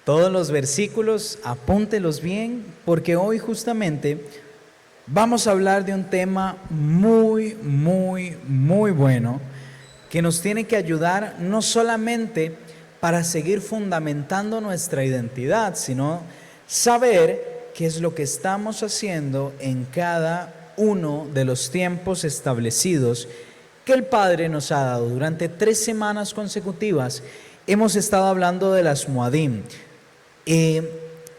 todos los versículos, apúntelos bien, porque hoy justamente vamos a hablar de un tema muy, muy, muy bueno que nos tiene que ayudar no solamente para seguir fundamentando nuestra identidad, sino saber qué es lo que estamos haciendo en cada uno de los tiempos establecidos que el Padre nos ha dado. Durante 3 semanas consecutivas hemos estado hablando de las Moadim.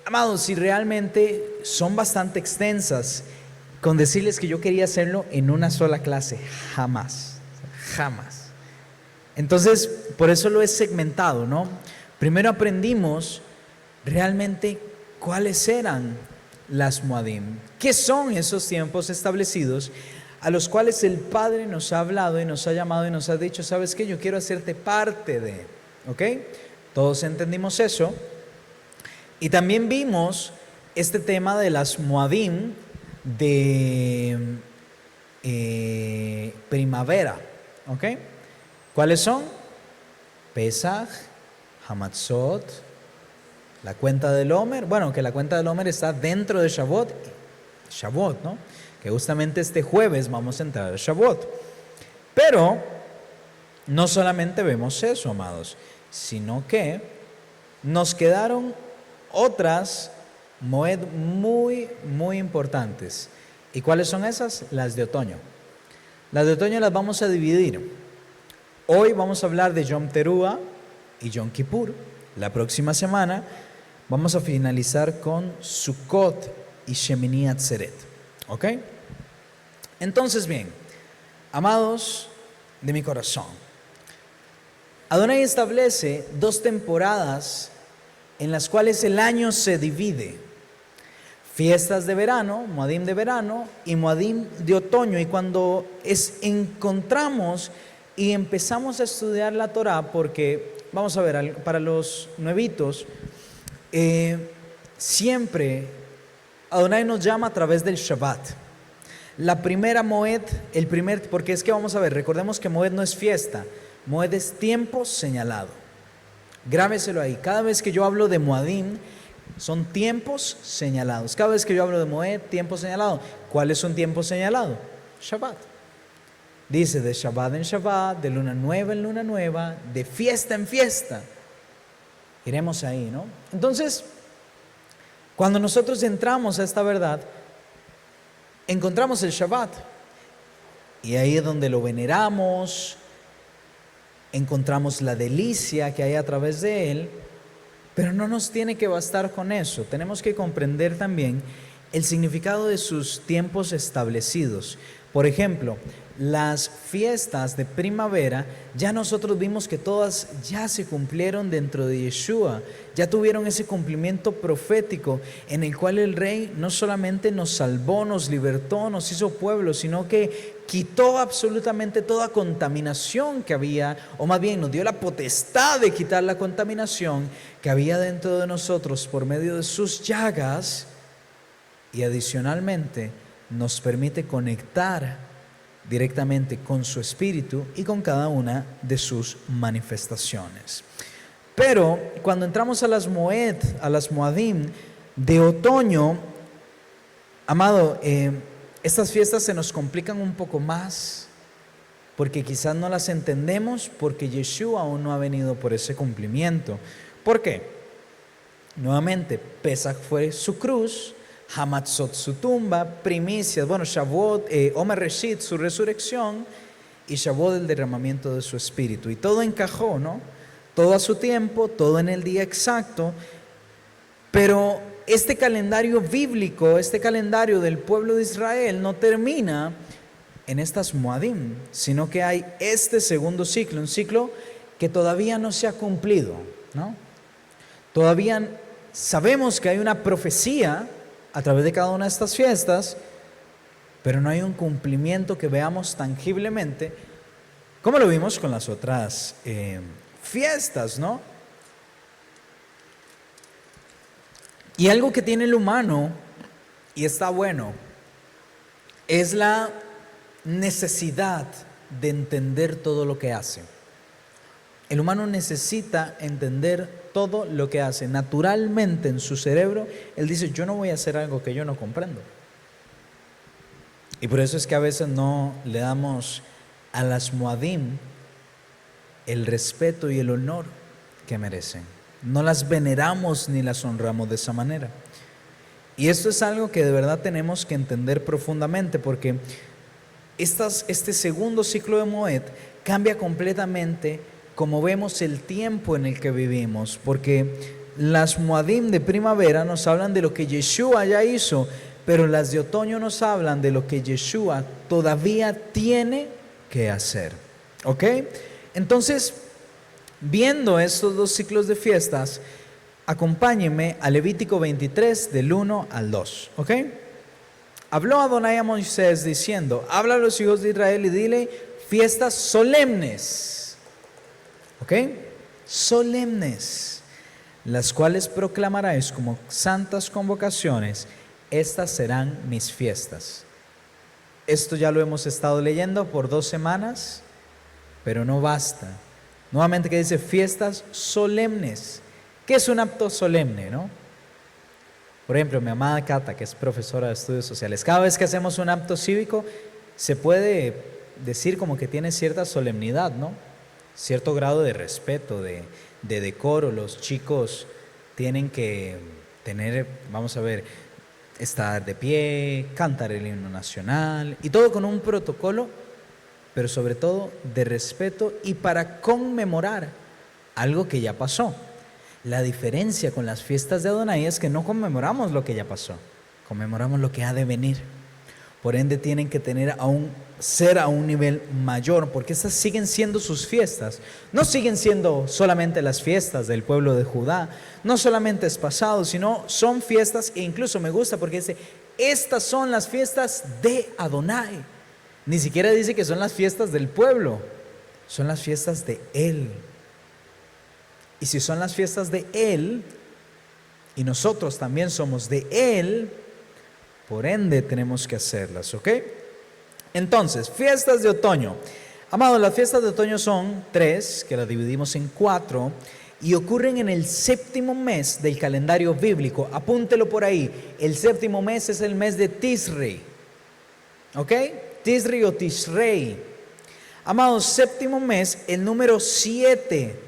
Amados, si realmente son bastante extensas, con decirles que yo quería hacerlo en una sola clase, jamás, jamás. Entonces, por eso lo he segmentado, ¿no? Primero aprendimos realmente cuáles eran las Moadim, qué son esos tiempos establecidos a los cuales el Padre nos ha hablado y nos ha llamado y nos ha dicho, ¿sabes qué? Yo quiero hacerte parte de, ¿ok? Todos entendimos eso. Y también vimos este tema de las Moadim de primavera, ¿ok? ¿Cuáles son? Pesaj, Hamatzot, la cuenta del Omer. Bueno, que la cuenta del Omer está dentro de Shavuot, ¿no? Que justamente este jueves vamos a entrar a Shavuot. Pero no solamente vemos eso, amados, sino que nos quedaron otras Moed muy, muy importantes. ¿Y cuáles son esas? Las de otoño. Las de otoño las vamos a dividir. Hoy vamos a hablar de Yom Teruah y Yom Kippur. La próxima semana vamos a finalizar con Sukkot y Shemini Atzeret. ¿Ok? Entonces, bien, amados de mi corazón, Adonai establece 2 temporadas en las cuales el año se divide. Fiestas de verano, Moadim de verano y Moadim de otoño. Y cuando encontramos y empezamos a estudiar la Torah, porque vamos a ver, para los nuevitos, siempre Adonai nos llama a través del Shabbat. La primera Moed, porque es que vamos a ver, recordemos que Moed no es fiesta, Moed es tiempo señalado. Grábeselo ahí, cada vez que yo hablo de Moadim, son tiempos señalados. Cada vez que yo hablo de Moed, tiempo señalado. ¿Cuál es un tiempo señalado? Shabbat. Dice de Shabbat en Shabbat, de luna nueva en luna nueva, de fiesta en fiesta. Iremos ahí, ¿no? Entonces, cuando nosotros entramos a esta verdad, encontramos el Shabbat. Y ahí es donde lo veneramos, encontramos la delicia que hay a través de él. Pero no nos tiene que bastar con eso. Tenemos que comprender también el significado de sus tiempos establecidos. Por ejemplo, las fiestas de primavera, ya nosotros vimos que todas ya se cumplieron dentro de Yeshua, ya tuvieron ese cumplimiento profético en el cual el Rey no solamente nos salvó, nos libertó, nos hizo pueblo, sino que quitó absolutamente toda contaminación que había, o más bien nos dio la potestad de quitar la contaminación que había dentro de nosotros por medio de sus llagas, y adicionalmente nos permite conectar directamente con su espíritu y con cada una de sus manifestaciones. Pero cuando entramos a las Moed, a las Moadim de otoño, amado, estas fiestas se nos complican un poco más porque quizás no las entendemos porque Yeshua aún no ha venido por ese cumplimiento. ¿Por qué? Nuevamente, Pesach fue su cruz, Hamatzot su tumba, primicias, Shavuot, Omer Reshit su resurrección y Shavuot el derramamiento de su espíritu. Y todo encajó, ¿no? Todo a su tiempo, todo en el día exacto. Pero este calendario bíblico, este calendario del pueblo de Israel no termina en estas Moadim, sino que hay este segundo ciclo, un ciclo que todavía no se ha cumplido, ¿no? Todavía sabemos que hay una profecía a través de cada una de estas fiestas, pero no hay un cumplimiento que veamos tangiblemente, como lo vimos con las otras fiestas, ¿no? Y algo que tiene el humano, y está bueno, es la necesidad de entender todo lo que hace. El humano necesita entender todo lo que hace naturalmente en su cerebro, él dice, yo no voy a hacer algo que yo no comprendo. Y por eso es que a veces no le damos a las Moadim el respeto y el honor que merecen. No las veneramos ni las honramos de esa manera. Y esto es algo que de verdad tenemos que entender profundamente, porque este segundo ciclo de Moed cambia completamente como vemos el tiempo en el que vivimos, porque las Moadim de primavera nos hablan de lo que Yeshua ya hizo, pero las de otoño nos hablan de lo que Yeshua todavía tiene que hacer. ¿Ok? Entonces, viendo estos dos ciclos de fiestas, acompáñenme a Levítico 23 del 1 al 2. ¿Ok? Habló Adonai a Moisés diciendo, habla a los hijos de Israel y dile fiestas solemnes. ¿Ok? Solemnes, las cuales proclamaréis como santas convocaciones. Estas serán mis fiestas. Esto ya lo hemos estado leyendo por 2 semanas, pero no basta. Nuevamente que dice fiestas solemnes. ¿Qué es un acto solemne, no? Por ejemplo, mi amada Cata, que es profesora de estudios sociales, cada vez que hacemos un acto cívico, se puede decir como que tiene cierta solemnidad, ¿no? Cierto grado de respeto, de decoro. Los chicos tienen que tener, vamos a ver, estar de pie, cantar el himno nacional, y todo con un protocolo, pero sobre todo de respeto y para conmemorar algo que ya pasó. La diferencia con las fiestas de Adonai es que no conmemoramos lo que ya pasó, conmemoramos lo que ha de venir. Por ende tienen que ser a un nivel mayor, porque estas siguen siendo sus fiestas. No siguen siendo solamente las fiestas del pueblo de Judá, no solamente es pasado, sino son fiestas, e incluso me gusta porque dice, estas son las fiestas de Adonai. Ni siquiera dice que son las fiestas del pueblo, son las fiestas de Él. Y si son las fiestas de Él, y nosotros también somos de Él, por ende tenemos que hacerlas, ¿ok? Entonces, fiestas de otoño. Amados, las fiestas de otoño son 3, que las dividimos en 4, y ocurren en el 7º mes del calendario bíblico. Apúntelo por ahí. El 7º mes es el mes de Tisri, ¿ok? Tisri o Tisrei. Amados, 7º mes, el número 7.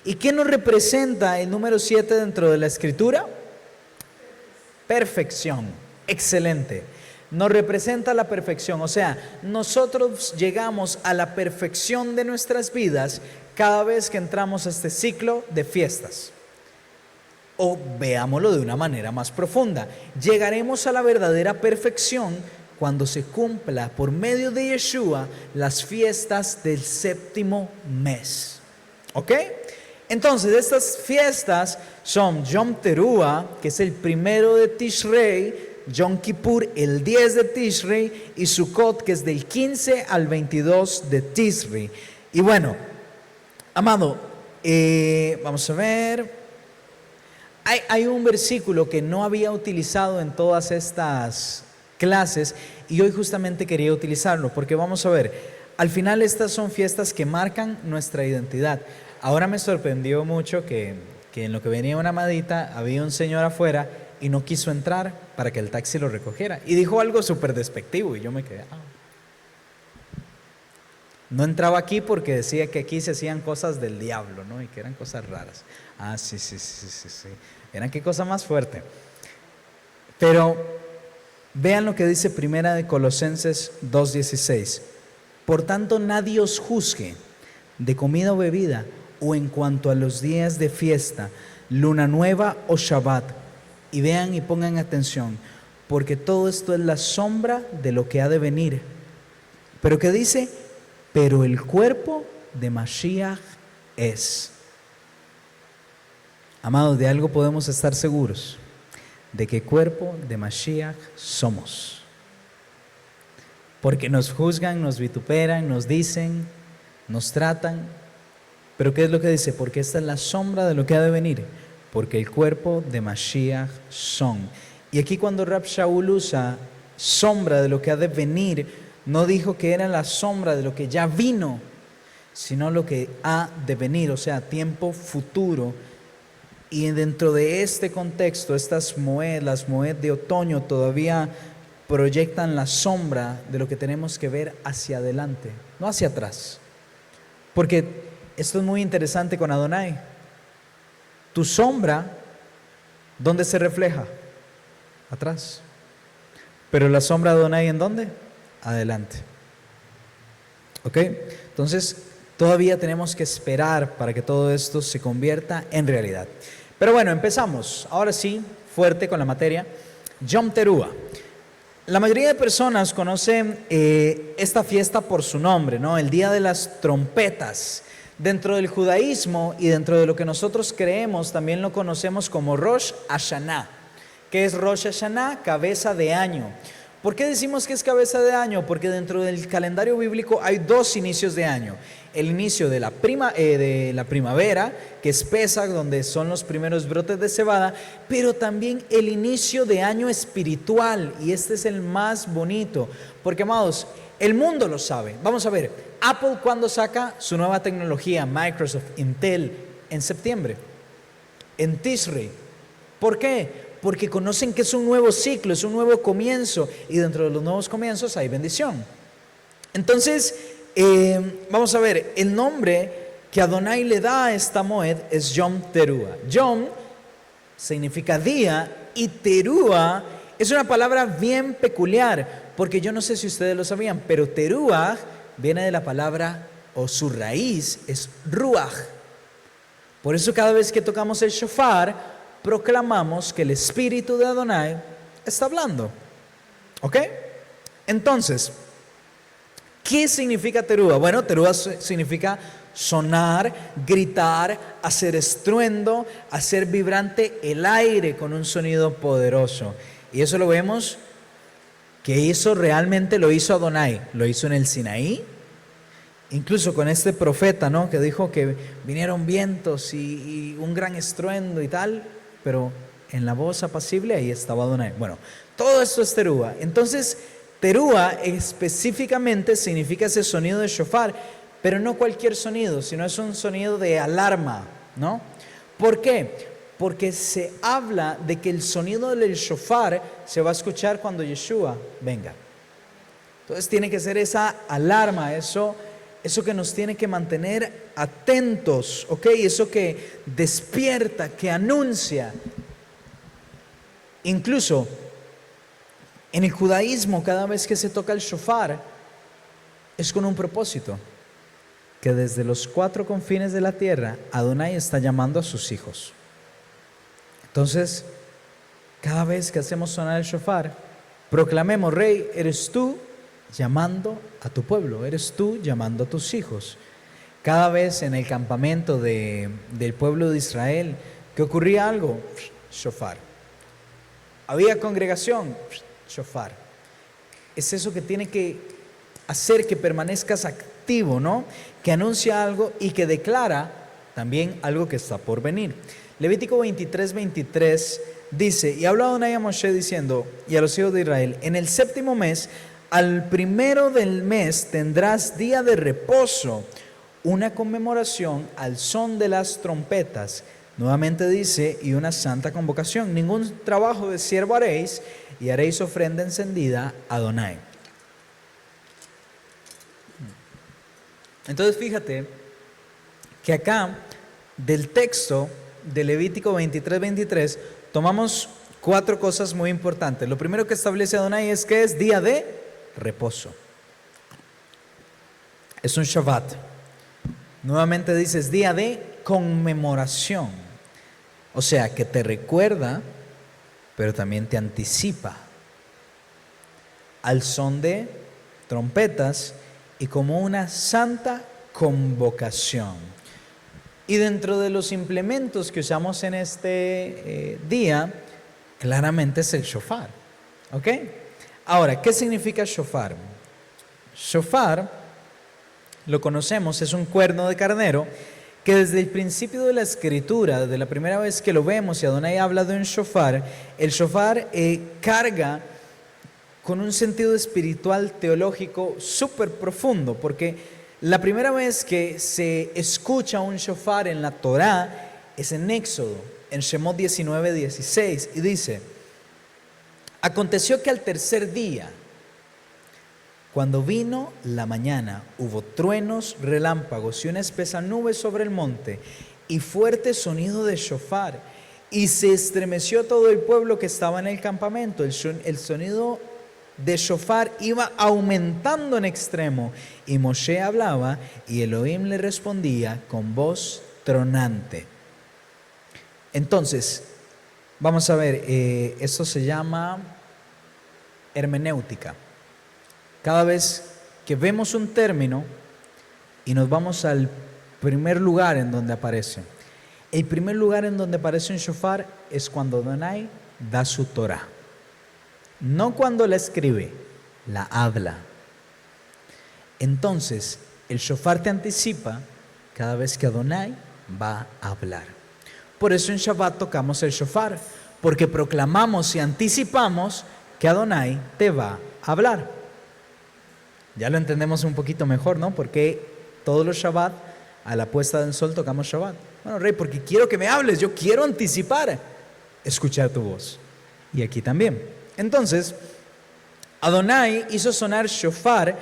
¿Y qué nos representa el número 7 dentro de la Escritura? Perfección. Excelente. Nos representa la perfección. O sea, nosotros llegamos a la perfección de nuestras vidas cada vez que entramos a este ciclo de fiestas. O veámoslo de una manera más profunda. Llegaremos a la verdadera perfección cuando se cumpla por medio de Yeshua las fiestas del 7º mes. ¿Ok? Entonces, estas fiestas son Yom Teruah, que es el 1 de Tishrei, Yom Kippur, el 10 de Tishrei, y Sukkot, que es del 15 al 22 de Tishrei. Y bueno, amado, vamos a ver. Hay un versículo que no había utilizado en todas estas clases, y hoy justamente quería utilizarlo, porque vamos a ver, al final estas son fiestas que marcan nuestra identidad. Ahora me sorprendió mucho que en lo que venía una amadita, había un señor afuera y no quiso entrar para que el taxi lo recogiera. Y dijo algo súper despectivo y yo me quedé, No entraba aquí porque decía que aquí se hacían cosas del diablo, ¿no? Y que eran cosas raras. Sí. Eran qué cosa más fuerte. Pero vean lo que dice Primera de Colosenses 2:16. Por tanto, nadie os juzgue de comida o bebida, o en cuanto a los días de fiesta, luna nueva o Shabbat. Y vean y pongan atención, porque todo esto es la sombra de lo que ha de venir. Pero ¿qué dice? Pero el cuerpo de Mashiach es. Amados, de algo podemos estar seguros, de qué cuerpo de Mashiach somos. Porque nos juzgan, nos vituperan, nos dicen, nos tratan. Pero ¿qué es lo que dice? Porque esta es la sombra de lo que ha de venir. Porque el cuerpo de Mashiach son. Y aquí cuando Rab Shaul usa sombra de lo que ha de venir, no dijo que era la sombra de lo que ya vino, sino lo que ha de venir, o sea, tiempo futuro, Y dentro de este contexto, estas moed, las moed de otoño todavía proyectan la sombra de lo que tenemos que ver hacia adelante, no hacia atrás. Porque esto es muy interesante con Adonai. Tu sombra, ¿dónde se refleja? Atrás. Pero la sombra de Adonai, ¿en dónde? Adelante. ¿Ok? Entonces, todavía tenemos que esperar para que todo esto se convierta en realidad. Pero bueno, empezamos. Ahora sí, fuerte con la materia. Yom Teruah. La mayoría de personas conocen esta fiesta por su nombre, ¿no? El Día de las Trompetas. Dentro del judaísmo y dentro de lo que nosotros creemos, también lo conocemos como Rosh Hashanah. ¿Qué es Rosh Hashanah? Cabeza de año. ¿Por qué decimos que es cabeza de año? Porque dentro del calendario bíblico hay dos inicios de año. El inicio de la primavera, que es Pesach, donde son los primeros brotes de cebada, pero también el inicio de año espiritual, y este es el más bonito, porque amados, el mundo lo sabe. Vamos a ver, Apple cuando saca su nueva tecnología, Microsoft, Intel, en septiembre, en Tishrei. ¿Por qué? Porque conocen que es un nuevo ciclo, es un nuevo comienzo, y dentro de los nuevos comienzos hay bendición. Entonces, vamos a ver, el nombre que Adonai le da a esta moed es Yom Teruah. Yom significa día y Teruah es una palabra bien peculiar, porque yo no sé si ustedes lo sabían, pero Teruah viene de la palabra, o su raíz es Ruach. Por eso cada vez que tocamos el shofar, proclamamos que el Espíritu de Adonai está hablando. ¿Ok? Entonces, ¿qué significa Teruah? Bueno, Teruah significa sonar, gritar, hacer estruendo, hacer vibrante el aire con un sonido poderoso. Y eso lo vemos que realmente lo hizo Adonai. Lo hizo en el Sinaí, incluso con este profeta, ¿no? Que dijo que vinieron vientos y un gran estruendo y tal. Pero en la voz apacible ahí estaba Adonai. Bueno, todo esto es Teruah. Entonces, Teruah específicamente significa ese sonido de shofar, pero no cualquier sonido, sino es un sonido de alarma, ¿no? ¿Por qué? Porque se habla de que el sonido del shofar se va a escuchar cuando Yeshua venga. Entonces tiene que ser esa alarma, eso que nos tiene que mantener atentos, ¿ok? Eso que despierta, que anuncia. Incluso en el judaísmo, cada vez que se toca el shofar, es con un propósito, que desde los cuatro confines de la tierra, Adonai está llamando a sus hijos. Entonces, cada vez que hacemos sonar el shofar, proclamemos: Rey, eres tú llamando a tu pueblo, eres tú llamando a tus hijos. Cada vez en el campamento del pueblo de Israel, que ocurría algo, shofar. Había congregación, shofar. Es eso que tiene que hacer que permanezcas activo, ¿no? Que anuncia algo y que declara también algo que está por venir. Levítico 23:23 dice: y habló Adonai a Moshe diciendo, y a los hijos de Israel: en el séptimo mes, al primero del mes, tendrás día de reposo, una conmemoración al son de las trompetas. Nuevamente dice: y una santa convocación. Ningún trabajo de siervo haréis, y haréis ofrenda encendida a Adonai. Entonces fíjate que acá del texto de Levítico 23:23 tomamos cuatro cosas muy importantes. Lo primero que establece Adonai es que es día de reposo. Es un Shabbat. Nuevamente dices día de conmemoración. O sea, que te recuerda, pero también te anticipa al son de trompetas y como una santa convocación. Y dentro de los implementos que usamos en este día, claramente es el shofar. ¿Ok? Ahora, ¿qué significa shofar? Shofar, lo conocemos, es un cuerno de carnero que desde el principio de la escritura, desde la primera vez que lo vemos y Adonai habla de un shofar, el shofar carga con un sentido espiritual teológico súper profundo, porque la primera vez que se escucha un shofar en la Torá es en Éxodo. en Shemot 19:16 y dice: aconteció que al tercer día, cuando vino la mañana, hubo truenos, relámpagos y una espesa nube sobre el monte y fuerte sonido de shofar, y se estremeció todo el pueblo que estaba en el campamento. El sonido de shofar iba aumentando en extremo, y Moshe hablaba y Elohim le respondía con voz tronante. Entonces, vamos a ver, esto se llama hermenéutica. Cada vez que vemos un término y nos vamos al primer lugar en donde aparece. El primer lugar en donde aparece un shofar es cuando Adonai da su Torah. No cuando la escribe, la habla. Entonces, el shofar te anticipa cada vez que Adonai va a hablar. Por eso en Shabbat tocamos el shofar, porque proclamamos y anticipamos que Adonai te va a hablar. Ya lo entendemos un poquito mejor, ¿no? Porque todos los Shabbat, a la puesta del sol, tocamos Shabbat. Bueno, Rey, porque quiero que me hables, yo quiero anticipar, escuchar tu voz. Y aquí también. Entonces, Adonai hizo sonar shofar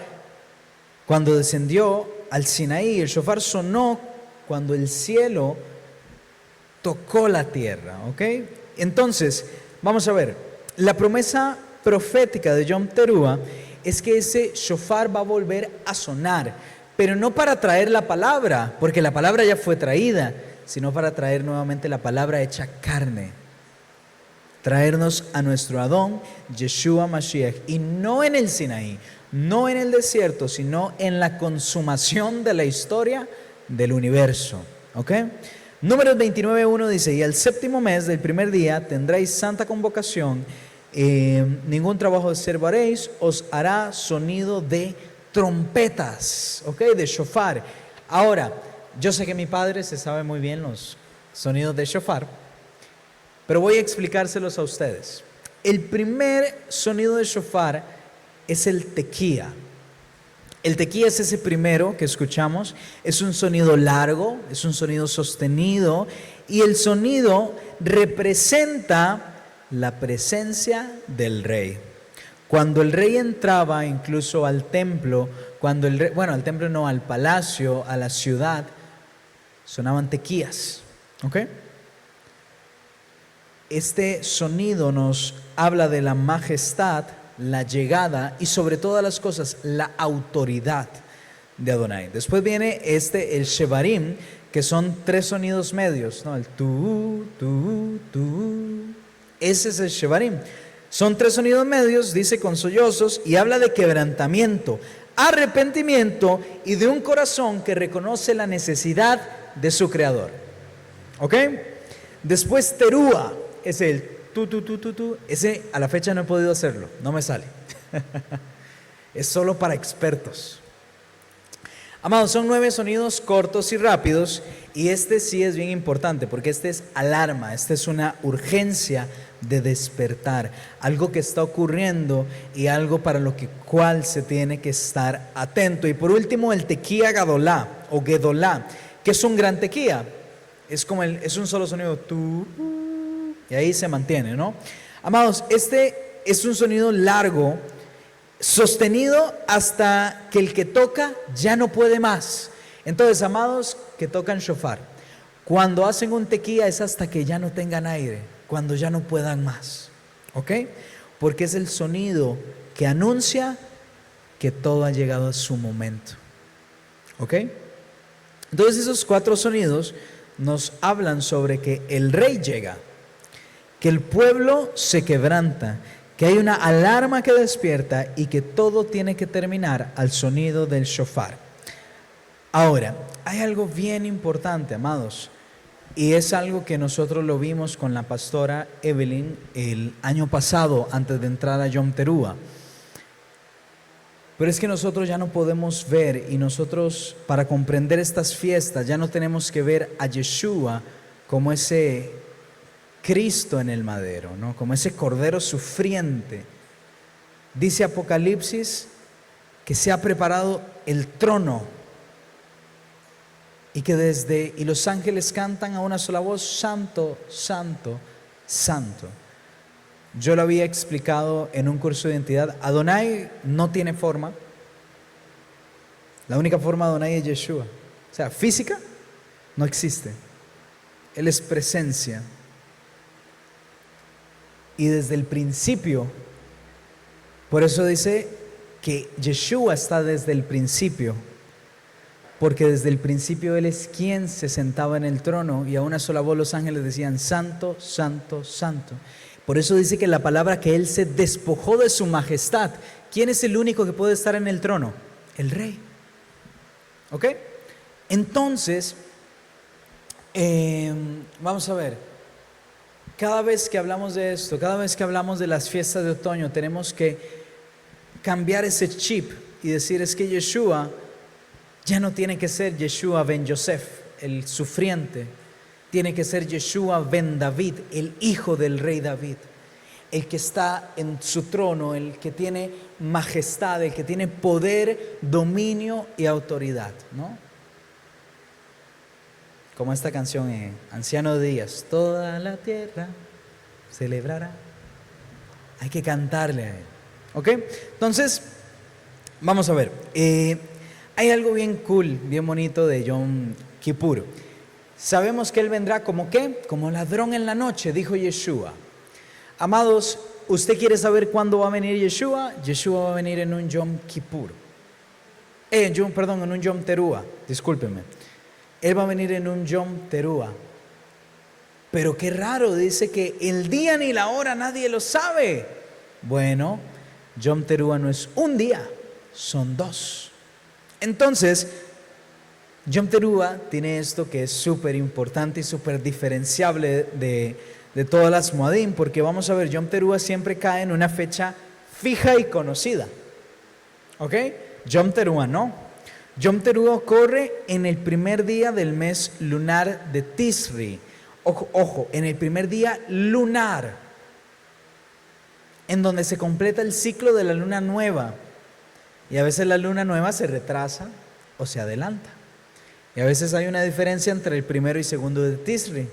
cuando descendió al Sinaí. El shofar sonó cuando el cielo tocó la tierra, ¿ok? Entonces, vamos a ver, la promesa profética de Yom Teruah es que ese shofar va a volver a sonar, pero no para traer la palabra, porque la palabra ya fue traída, sino para traer nuevamente la palabra hecha carne, traernos a nuestro Adón, Yeshua Mashiach, y no en el Sinaí, no en el desierto, sino en la consumación de la historia del universo, ¿ok? Números 29:1 dice: y al séptimo mes del primer día tendréis santa convocación, ningún trabajo observaréis, os hará sonido de trompetas, ¿ok? De shofar. Ahora, yo sé que mi padre se sabe muy bien los sonidos de shofar, pero voy a explicárselos a ustedes. El primer sonido de shofar es el tequía. El tequía es ese primero que escuchamos, es un sonido largo, es un sonido sostenido, y el sonido representa la presencia del rey. Cuando el rey entraba incluso al templo, al templo no, al palacio, a la ciudad, sonaban tequías, ¿ok? Este sonido nos habla de la majestad, la llegada y sobre todas las cosas, la autoridad de Adonai. Después viene el Shevarim, que son 3 sonidos medios, ¿no? El tu, tu, tu. Ese es el Shevarim. Son 3 sonidos medios, dice con sollozos, y habla de quebrantamiento, arrepentimiento y de un corazón que reconoce la necesidad de su creador. ¿Ok? Después Teruah, es el tu. Ese a la fecha no he podido hacerlo, no me sale. Es solo para expertos. Amados, son 9 sonidos cortos y rápidos, y este sí es bien importante porque este es alarma, este es una urgencia de despertar, algo que está ocurriendo y algo para lo cual se tiene que estar atento. Y por último, el tequía gadolá o gedolá, que es un gran tequía, es un solo sonido, tu, y ahí se mantiene, ¿no? Amados, este es un sonido largo, sostenido hasta que el que toca ya no puede más. Entonces, amados que tocan shofar, cuando hacen un tequía es hasta que ya no tengan aire, cuando ya no puedan más, ¿ok? Porque es el sonido que anuncia que todo ha llegado a su momento, ¿ok? Entonces esos 4 sonidos nos hablan sobre que el rey llega, que el pueblo se quebranta, que hay una alarma que despierta y que todo tiene que terminar al sonido del shofar. Ahora, hay algo bien importante, amados, y es algo que nosotros lo vimos con la pastora Evelyn el año pasado, antes de entrar a Yom Teruah. Pero es que nosotros ya no podemos ver, y nosotros para comprender estas fiestas ya no tenemos que ver a Yeshua como ese Cristo en el madero, ¿no? Como ese cordero sufriente. Dice Apocalipsis que se ha preparado el trono y los ángeles cantan a una sola voz, santo, santo, santo. Yo lo había explicado en un curso de identidad. Adonai no tiene forma. La única forma de Adonai es Yeshua. O sea, física no existe. Él es presencia. Y desde el principio, por eso dice que Yeshua está desde el principio, porque desde el principio Él es quien se sentaba en el trono y a una sola voz los ángeles decían, santo, santo, santo. Por eso dice que la palabra que Él se despojó de su majestad. ¿Quién es el único que puede estar en el trono? El rey. ¿Ok? Entonces, vamos a ver. Cada vez que hablamos de esto, cada vez que hablamos de las fiestas de otoño, tenemos que cambiar ese chip y decir, es que Yeshua ya no tiene que ser Yeshua ben Yosef, el sufriente. Tiene que ser Yeshua ben David, el hijo del rey David. El que está en su trono, el que tiene majestad, el que tiene poder, dominio y autoridad, ¿no? Como esta canción, Anciano de Días, toda la tierra celebrará. Hay que cantarle a Él, ¿ok? Entonces, vamos a ver. Hay algo bien cool, bien bonito de Yom Kippur. Sabemos que Él vendrá como ¿qué? Como ladrón en la noche, dijo Yeshua. Amados, ¿usted quiere saber cuándo va a venir Yeshua? Yeshua va a venir en un Yom Kippur. En un Yom Teruah, discúlpeme. Él va a venir en un Yom Teruah. Pero qué raro, dice que el día ni la hora nadie lo sabe. Bueno, Yom Teruah no es un día, son dos. Entonces, Yom Teruah tiene esto que es súper importante y súper diferenciable de todas las Moadim, porque vamos a ver, Yom Teruah siempre cae en una fecha fija y conocida. ¿Ok? Yom Teruah no. Yom Teruah ocurre en el primer día del mes lunar de Tisri. Ojo, en el primer día lunar, en donde se completa el ciclo de la luna nueva. Y a veces la luna nueva se retrasa o se adelanta. Y a veces hay una diferencia entre el primero y segundo de Tisri.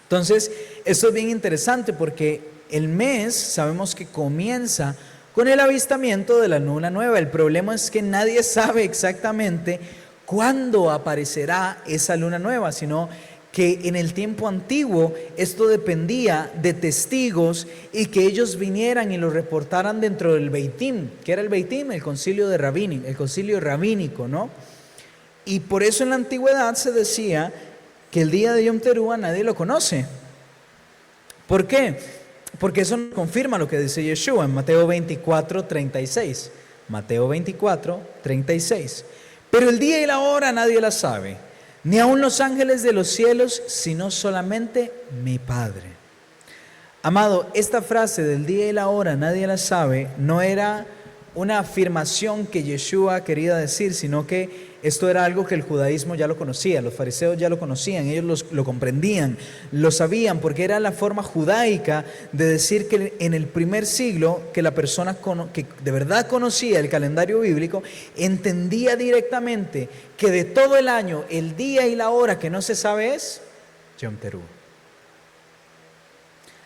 Entonces, esto es bien interesante porque el mes sabemos que comienza con el avistamiento de la luna nueva. El problema es que nadie sabe exactamente cuándo aparecerá esa luna nueva, sino que en el tiempo antiguo esto dependía de testigos y que ellos vinieran y lo reportaran dentro del Beitim. ¿Qué era el Beitim? El concilio rabínico, ¿no? Y por eso en la antigüedad se decía que el día de Yom Teruah nadie lo conoce. ¿Por qué? Porque eso confirma lo que dice Yeshua en Mateo 24, 36. Mateo 24, 36. Pero el día y la hora nadie la sabe, ni aun los ángeles de los cielos, sino solamente mi Padre. Amado, esta frase del día y la hora nadie la sabe no era una afirmación que Yeshua quería decir, sino que esto era algo que el judaísmo ya lo conocía, los fariseos ya lo conocían, ellos lo comprendían, lo sabían, porque era la forma judaica de decir que en el primer siglo, que la persona que de verdad conocía el calendario bíblico, entendía directamente que de todo el año, el día y la hora que no se sabe es Yom Teruah.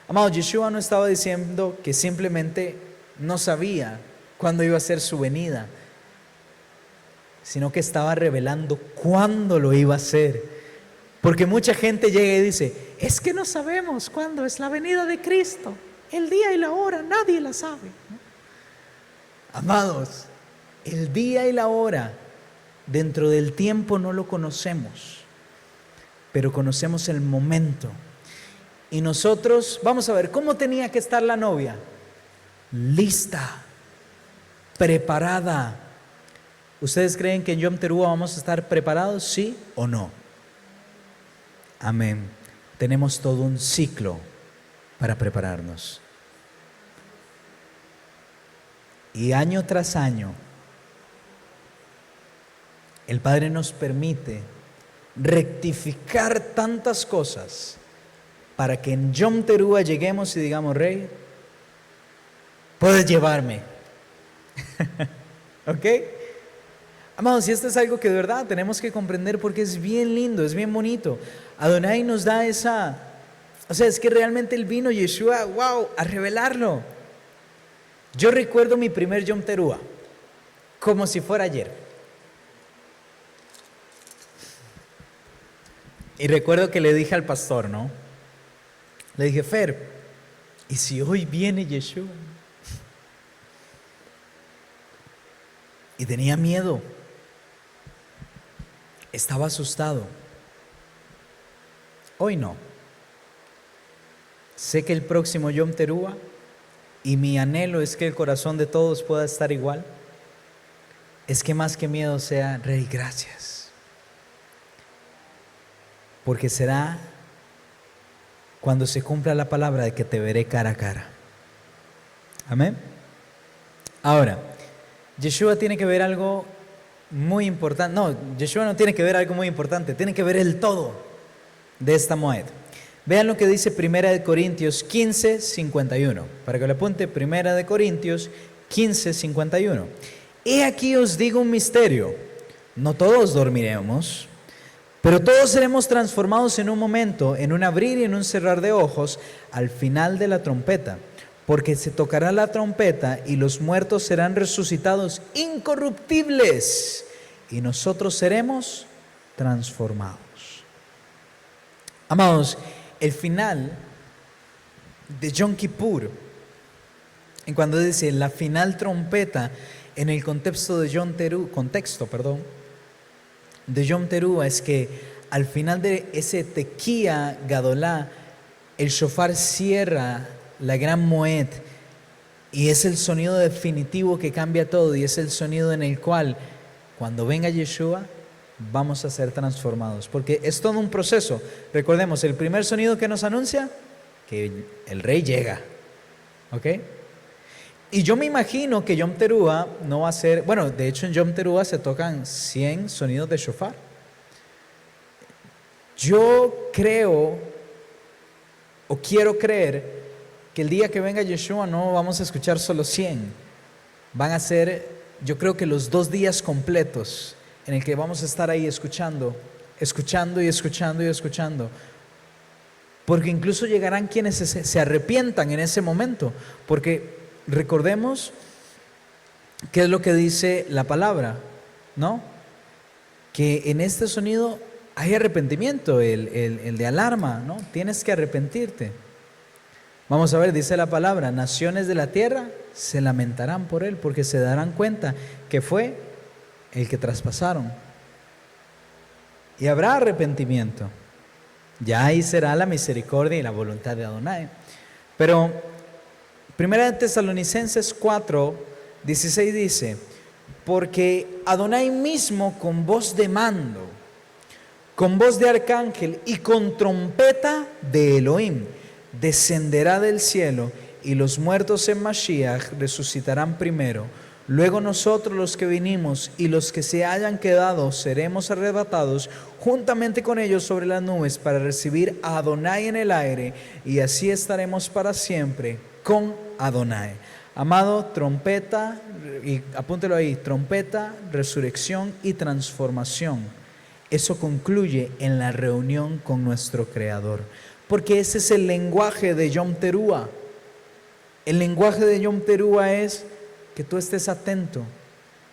Amado, Yeshua no estaba diciendo que simplemente no sabía cuándo iba a ser su venida, sino que estaba revelando cuándo lo iba a hacer. Porque mucha gente llega y dice, es que no sabemos cuándo es la venida de Cristo, el día y la hora nadie la sabe. Amados, el día y la hora dentro del tiempo no lo conocemos, pero conocemos el momento. Y nosotros, vamos a ver, ¿cómo tenía que estar la novia? Lista, preparada. ¿Ustedes creen que en Yom Teruah vamos a estar preparados, sí o no? Amén. Tenemos todo un ciclo para prepararnos. Y año tras año, el Padre nos permite rectificar tantas cosas para que en Yom Teruah lleguemos y digamos, Rey, puedes llevarme. ¿Ok? Amados, y esto es algo que de verdad tenemos que comprender porque es bien lindo, es bien bonito. Adonai nos da esa, o sea, es que realmente Él vino, Yeshua, wow, a revelarlo. Yo recuerdo mi primer Yom Teruah, como si fuera ayer. Y recuerdo que le dije al pastor, ¿no? Le dije, Fer, ¿y si hoy viene Yeshua? Y tenía miedo. Estaba asustado. Hoy no. Sé que el próximo Yom Teruah, y mi anhelo es que el corazón de todos pueda estar igual, es que más que miedo sea, Rey, gracias. Porque será cuando se cumpla la palabra de que te veré cara a cara. Amén. Ahora, Yeshua tiene que ver algo muy importante. No, Yeshua no tiene que ver algo muy importante, tiene que ver el todo de esta Moed. Vean lo que dice 1 Corintios 15, 51. Para que lo apunte, 1 Corintios 15, 51. He aquí os digo un misterio. No todos dormiremos, pero todos seremos transformados en un momento, en un abrir y en un cerrar de ojos, al final de la trompeta. Porque se tocará la trompeta y los muertos serán resucitados incorruptibles y nosotros seremos transformados. Amados, el final de Yom Kippur, en cuando dice la final trompeta, en el contexto de Yom Teruah, es que al final de ese Tequía Gadolá, el shofar cierra la gran Moed y es el sonido definitivo que cambia todo y es el sonido en el cual cuando venga Yeshua vamos a ser transformados, porque es todo un proceso. Recordemos, el primer sonido que nos anuncia que el Rey llega, ¿ok? Y yo me imagino que Yom Teruah no va a ser, bueno, de hecho en Yom Teruah se tocan 100 sonidos de shofar. Yo creo o quiero creer que el día que venga Yeshua no vamos a escuchar solo 100, van a ser, yo creo que los 2 días completos en el que vamos a estar ahí escuchando y escuchando y escuchando, porque incluso llegarán quienes se arrepientan en ese momento, porque recordemos qué es lo que dice la palabra, ¿no? Que en este sonido hay arrepentimiento, el de alarma, ¿no? Tienes que arrepentirte. Vamos a ver, dice la palabra, naciones de la tierra se lamentarán por él, porque se darán cuenta que fue el que traspasaron. Y habrá arrepentimiento. Ya ahí será la misericordia y la voluntad de Adonai. Pero 1 Tesalonicenses 4, 16 dice, porque Adonai mismo con voz de mando, con voz de arcángel y con trompeta de Elohim, descenderá del cielo y los muertos en Mashiach resucitarán primero. Luego nosotros los que vinimos y los que se hayan quedado seremos arrebatados juntamente con ellos sobre las nubes para recibir a Adonai en el aire y así estaremos para siempre con Adonai. Amado, trompeta, y apúntelo ahí, trompeta, resurrección y transformación. Eso concluye en la reunión con nuestro Creador. Porque ese es el lenguaje de Yom Teruah. El lenguaje de Yom Teruah es que tú estés atento,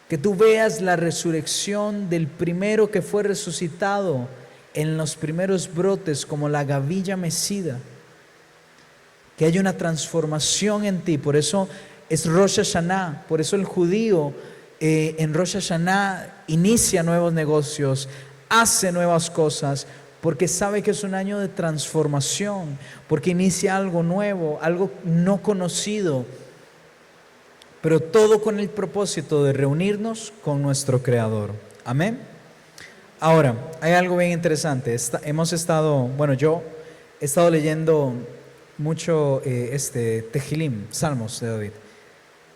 que tú veas la resurrección del primero que fue resucitado en los primeros brotes como la gavilla mecida, que haya una transformación en ti. Por eso es Rosh Hashanah, por eso el judío en Rosh Hashanah inicia nuevos negocios, hace nuevas cosas, porque sabe que es un año de transformación, porque inicia algo nuevo, algo no conocido, pero todo con el propósito de reunirnos con nuestro Creador. Amén. Ahora, hay algo bien interesante. Yo he estado leyendo mucho Tehilim, Salmos de David,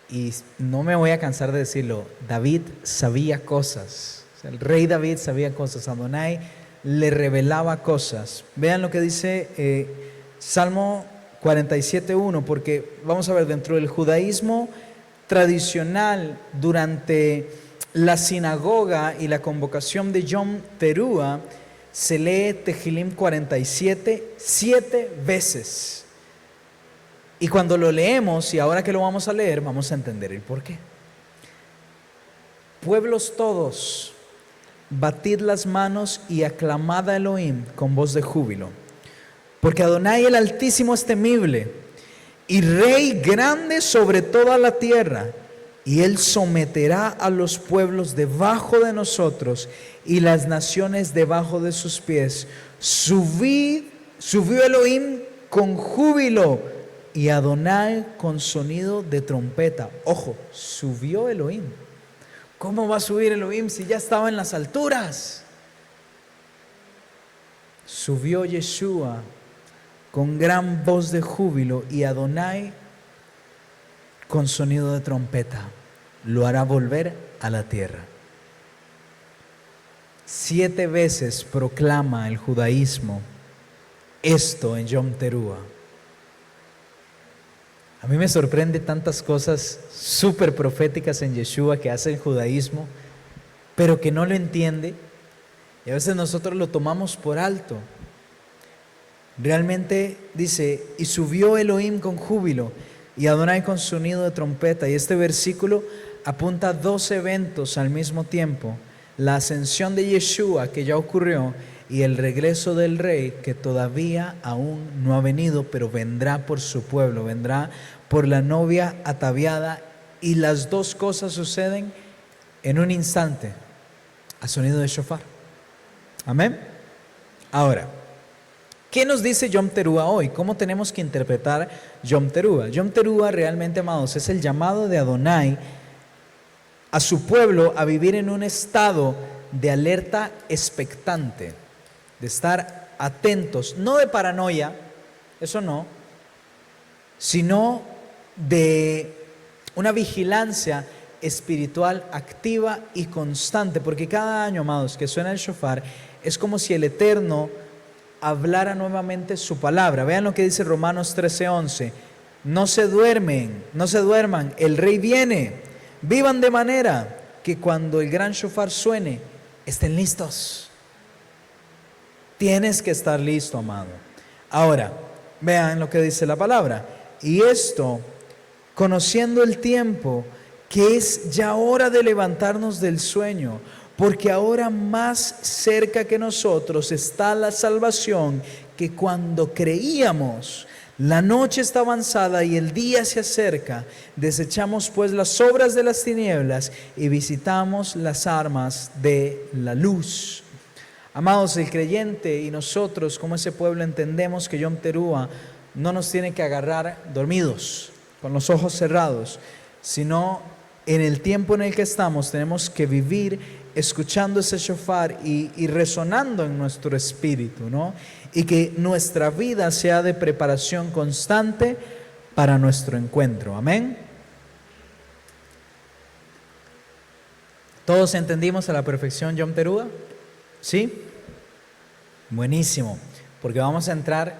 y no me voy a cansar de decirlo, David sabía cosas, o sea, el rey David sabía cosas, Adonai le revelaba cosas. Vean lo que dice Salmo 47:1, porque vamos a ver, dentro del judaísmo tradicional durante la sinagoga y la convocación de Yom Teruah se lee Tehilim 47 7 veces. Y cuando lo leemos, y ahora que lo vamos a leer, vamos a entender el por qué. Pueblos todos, batid las manos y aclamad a Elohim con voz de júbilo, porque Adonai el Altísimo es temible y Rey grande sobre toda la tierra, y Él someterá a los pueblos debajo de nosotros y las naciones debajo de sus pies. Subió Elohim con júbilo y Adonai con sonido de trompeta. Ojo, subió Elohim. ¿Cómo va a subir Elohim si ya estaba en las alturas? Subió Yeshua con gran voz de júbilo y Adonai con sonido de trompeta. Lo hará volver a la tierra. 7 veces proclama el judaísmo esto en Yom Teruah. A mí me sorprende tantas cosas súper proféticas en Yeshua que hace el judaísmo, pero que no lo entiende, y a veces nosotros lo tomamos por alto. Realmente dice, y subió Elohim con júbilo y Adonai con sonido de trompeta, y este versículo apunta a 2 eventos al mismo tiempo: la ascensión de Yeshua, que ya ocurrió, y el regreso del Rey, que todavía aún no ha venido, pero vendrá por su pueblo, vendrá por la novia ataviada, y las 2 cosas suceden en un instante, a sonido de shofar. Amén. Ahora, ¿qué nos dice Yom Teruah hoy? ¿Cómo tenemos que interpretar Yom Teruah? Yom Teruah realmente, amados, es el llamado de Adonai a su pueblo a vivir en un estado de alerta expectante, de estar atentos, no de paranoia, eso no, sino de una vigilancia espiritual activa y constante, porque cada año, amados, que suena el shofar, es como si el Eterno hablara nuevamente su palabra. Vean lo que dice Romanos 13:11: no se duerman, el Rey viene. Vivan de manera que cuando el gran shofar suene, estén listos. Tienes que estar listo, amado. Ahora, vean lo que dice la palabra. Y esto, conociendo el tiempo, que es ya hora de levantarnos del sueño, porque ahora más cerca que nosotros está la salvación que cuando creíamos. La noche está avanzada y el día se acerca. Desechamos pues las obras de las tinieblas y visitamos las armas de la luz. Amados, el creyente y nosotros como ese pueblo entendemos que Yom Teruah no nos tiene que agarrar dormidos, con los ojos cerrados, sino en el tiempo en el que estamos tenemos que vivir escuchando ese shofar y resonando en nuestro espíritu, ¿no? Y que nuestra vida sea de preparación constante para nuestro encuentro. Amén. ¿Todos entendimos a la perfección Yom Teruah? ¿Sí? Buenísimo, porque vamos a entrar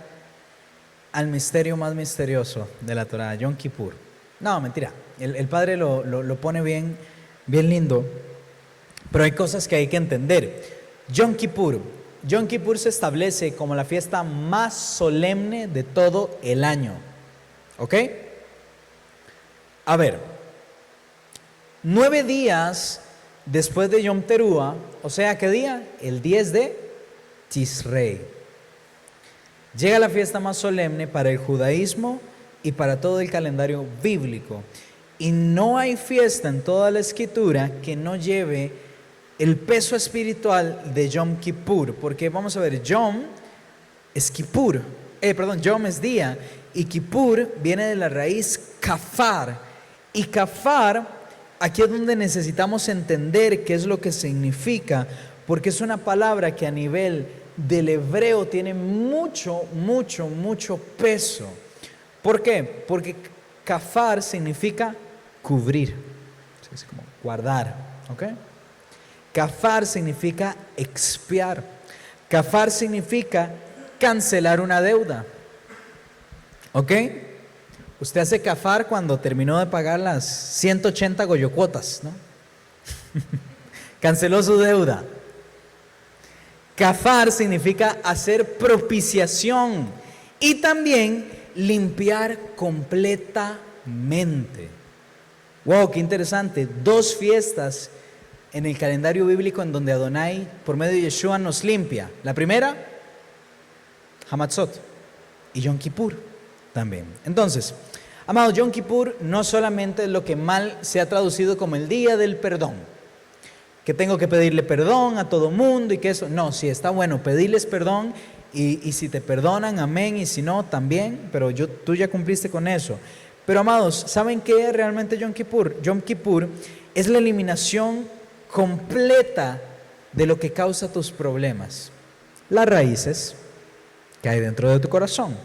al misterio más misterioso de la Torah, Yom Kippur. No, mentira, el Padre lo pone bien lindo, pero hay cosas que hay que entender. Yom Kippur se establece como la fiesta más solemne de todo el año. ¿Ok? A ver, 9 días después de Yom Teruah, o sea, ¿qué día? El 10 de Tishrei. Llega la fiesta más solemne para el judaísmo y para todo el calendario bíblico. Y no hay fiesta en toda la escritura que no lleve el peso espiritual de Yom Kippur, porque vamos a ver, Yom es Kippur, Yom es día, y Kippur viene de la raíz kafar, y kafar, aquí es donde necesitamos entender qué es lo que significa, porque es una palabra que a nivel del hebreo tiene mucho peso. ¿Por qué? Porque kafar significa cubrir, es como guardar, ¿ok? Kafar significa expiar. Kafar significa cancelar una deuda. ¿Ok? Usted hace kafar cuando terminó de pagar las 180 goyocuotas, ¿no? Canceló su deuda. Kafar significa hacer propiciación y también limpiar completamente. Wow, qué interesante. 2 fiestas en el calendario bíblico en donde Adonai, por medio de Yeshua, nos limpia. La primera, Hamatzot, y Yom Kippur también. Entonces, amados, Yom Kippur no solamente es lo que mal se ha traducido como el día del perdón, que tengo que pedirle perdón a todo mundo y que eso, no, sí está bueno pedirles perdón y si te perdonan, amén, y si no, también, pero tú ya cumpliste con eso. Pero amados, ¿saben qué es realmente Yom Kippur? Yom Kippur es la eliminación completa de lo que causa tus problemas, las raíces que hay dentro de tu corazón.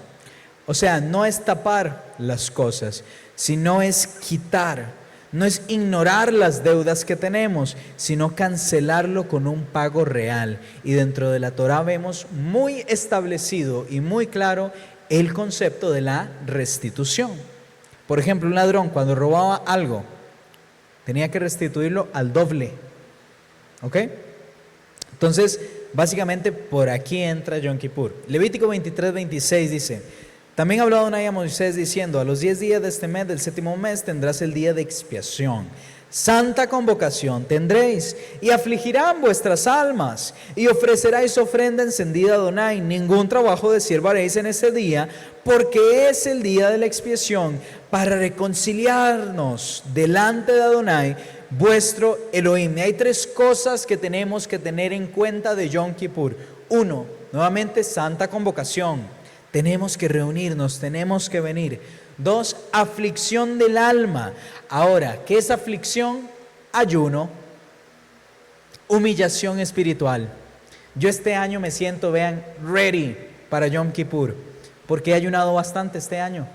O sea, no es tapar las cosas, sino es quitar. No es ignorar las deudas que tenemos, sino cancelarlo con un pago real. Y dentro de la Torá vemos muy establecido y muy claro el concepto de la restitución. Por ejemplo, un ladrón cuando robaba algo, tenía que restituirlo al doble. ¿Ok? Entonces, básicamente por aquí entra Yom Kippur. Levítico 23:26 dice: también habló Adonai a Moisés diciendo: a los 10 días de este mes, del 7º mes, tendrás el día de expiación. Santa convocación tendréis, y afligirán vuestras almas, y ofreceráis ofrenda encendida a Adonai. Ningún trabajo de siervo haréis en ese día, porque es el día de la expiación, para reconciliarnos delante de Adonai, vuestro Elohim. Y hay 3 cosas que tenemos que tener en cuenta de Yom Kippur. 1, nuevamente, santa convocación. Tenemos que reunirnos, tenemos que venir. 2, aflicción del alma. Ahora, ¿qué es aflicción? Ayuno, humillación espiritual. Yo este año me siento, vean, ready para Yom Kippur, porque he ayunado bastante este año.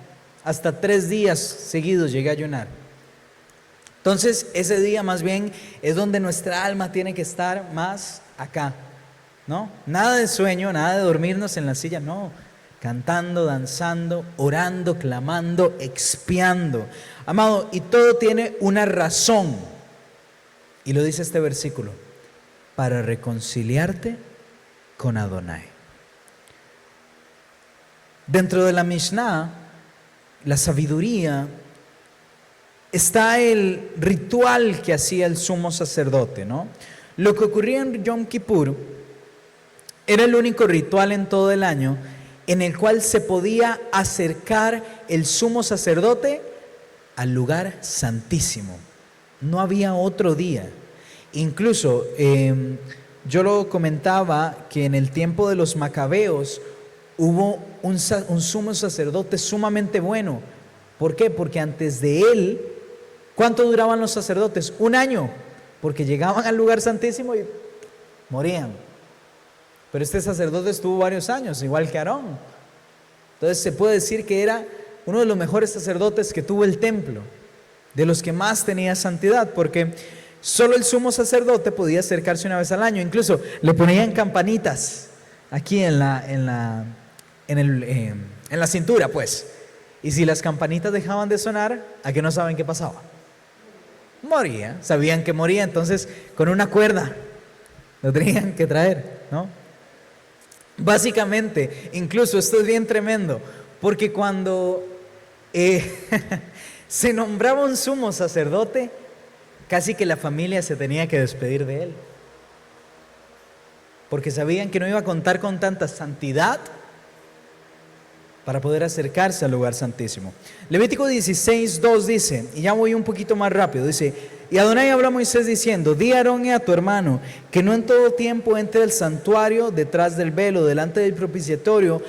Hasta 3 días seguidos llegué a ayunar. Entonces, ese día más bien es donde nuestra alma tiene que estar más acá, ¿no? Nada de sueño, nada de dormirnos en la silla, no. Cantando, danzando, orando, clamando, expiando. Amado, y todo tiene una razón. Y lo dice este versículo: para reconciliarte con Adonai. Dentro de la Mishnah, la sabiduría, está el ritual que hacía el sumo sacerdote, ¿no? Lo que ocurría en Yom Kippur era el único ritual en todo el año en el cual se podía acercar el sumo sacerdote al lugar santísimo. No había otro día. Incluso yo lo comentaba que en el tiempo de los macabeos hubo un sumo sacerdote sumamente bueno. ¿Por qué? Porque antes de él, ¿cuánto duraban los sacerdotes? 1 año, porque llegaban al lugar santísimo y morían. Pero este sacerdote estuvo varios años, igual que Aarón. Entonces se puede decir que era uno de los mejores sacerdotes que tuvo el templo, de los que más tenía santidad, porque solo el sumo sacerdote podía acercarse una vez al año. Incluso le ponían campanitas aquí en la cintura, pues. Y si las campanitas dejaban de sonar, ¿a qué no saben qué pasaba? Moría, sabían que moría, entonces con una cuerda lo tenían que traer, ¿no? Básicamente, incluso esto es bien tremendo, porque cuando se nombraba un sumo sacerdote, casi que la familia se tenía que despedir de él, porque sabían que no iba a contar con tanta santidad para poder acercarse al lugar santísimo. Levítico 16:2 dice, y ya voy un poquito más rápido, dice: y Adonai habló a Moisés diciendo: di a Aarón y a tu hermano que no en todo tiempo entre al santuario detrás del velo, delante del propiciatorio,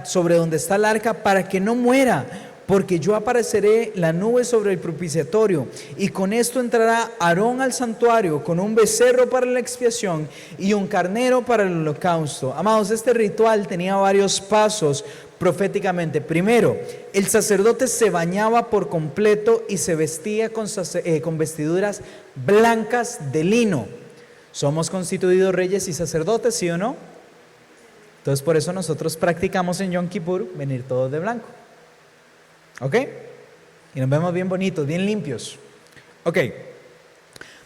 sobre donde está el arca, para que no muera, porque yo apareceré la nube sobre el propiciatorio, y con esto entrará Aarón al santuario con un becerro para la expiación y un carnero para el holocausto. Amados, este ritual tenía varios pasos proféticamente. Primero, el sacerdote se bañaba por completo y se vestía con vestiduras blancas de lino. ¿Somos constituidos reyes y sacerdotes, sí o no? Entonces por eso nosotros practicamos en Yom Kippur venir todos de blanco. ¿Ok? Y nos vemos bien bonitos, bien limpios. Ok.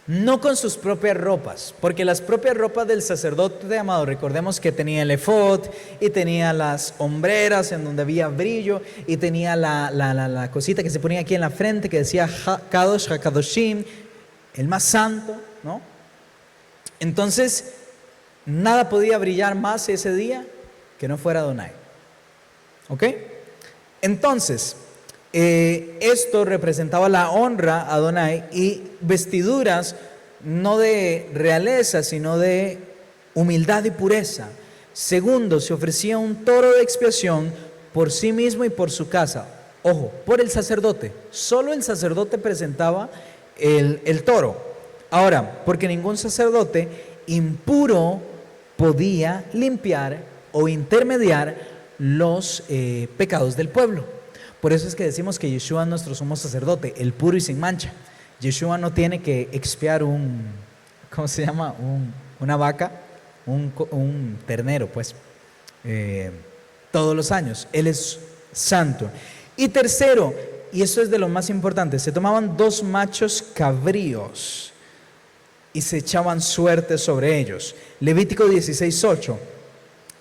No con sus propias ropas, porque las propias ropas del sacerdote, amado, recordemos que tenía el efod y tenía las hombreras en donde había brillo y tenía la cosita que se ponía aquí en la frente que decía Kadosh HaKadoshim, el más santo, ¿no? Entonces, nada podía brillar más ese día que no fuera Adonai. ¿Ok? Entonces, esto representaba la honra a Adonai y vestiduras no de realeza, sino de humildad y pureza. Segundo, se ofrecía un toro de expiación por sí mismo y por su casa. Ojo, por el sacerdote. Solo el sacerdote presentaba el toro. Ahora, porque ningún sacerdote impuro podía limpiar o intermediar los pecados del pueblo. Por eso es que decimos que Yeshua es nuestro sumo sacerdote, el puro y sin mancha. Yeshua no tiene que expiar ¿cómo se llama? Una vaca, un ternero, pues, todos los años. Él es santo. Y tercero, y eso es de lo más importante, se tomaban 2 machos cabríos y se echaban suerte sobre ellos. Levítico 16:8.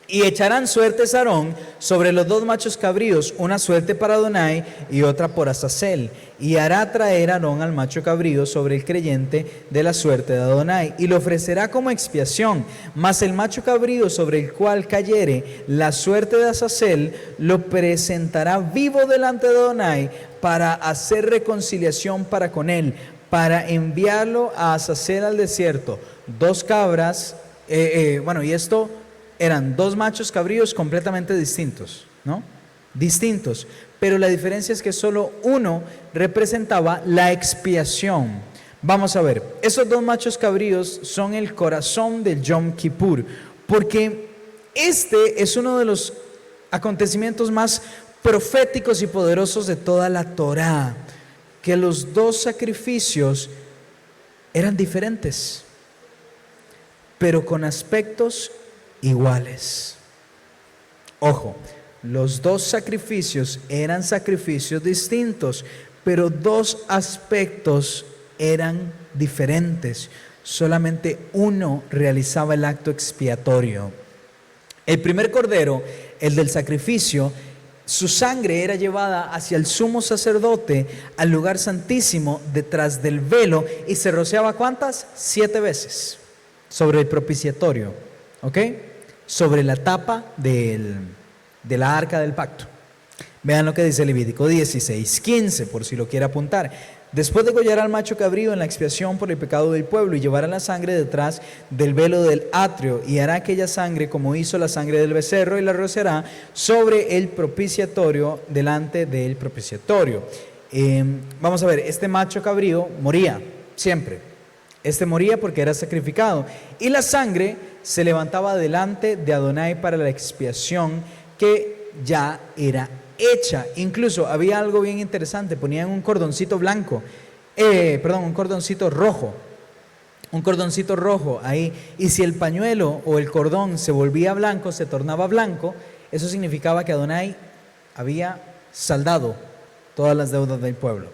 Y echarán suertes Aarón sobre los 2 machos cabríos, una suerte para Adonai y otra por Azazel. Y hará traer Aarón al macho cabrío sobre el creyente de la suerte de Adonai, y lo ofrecerá como expiación. Mas el macho cabrío sobre el cual cayere la suerte de Azazel, lo presentará vivo delante de Adonai para hacer reconciliación para con él, para enviarlo a Azazel al desierto. 2 cabras, y esto eran 2 machos cabríos completamente distintos, ¿no? Distintos, pero la diferencia es que solo uno representaba la expiación. Vamos a ver, esos 2 machos cabríos son el corazón del Yom Kippur, porque este es uno de los acontecimientos más proféticos y poderosos de toda la Torá, que los 2 sacrificios eran diferentes, pero con aspectos iguales. Ojo, los 2 sacrificios eran sacrificios distintos, pero 2 aspectos eran diferentes. Solamente uno realizaba el acto expiatorio. El primer cordero, el del sacrificio, su sangre era llevada hacia el sumo sacerdote al lugar santísimo detrás del velo y se rociaba ¿cuántas? 7 veces sobre el propiciatorio, ¿ok? Sobre la tapa de la arca del pacto. Vean lo que dice Levítico 16:15, por si lo quiere apuntar. Después degollará al macho cabrío en la expiación por el pecado del pueblo y llevará la sangre detrás del velo del atrio y hará aquella sangre como hizo la sangre del becerro y la rociará sobre el propiciatorio delante del propiciatorio. Vamos a ver, este macho cabrío moría siempre. Este moría porque era sacrificado y la sangre se levantaba delante de Adonai para la expiación que ya era hecha. Incluso había algo bien interesante, ponían un cordoncito blanco, un cordoncito rojo, ahí, y si el pañuelo o el cordón se volvía blanco, se tornaba blanco, eso significaba que Adonai había saldado todas las deudas del pueblo.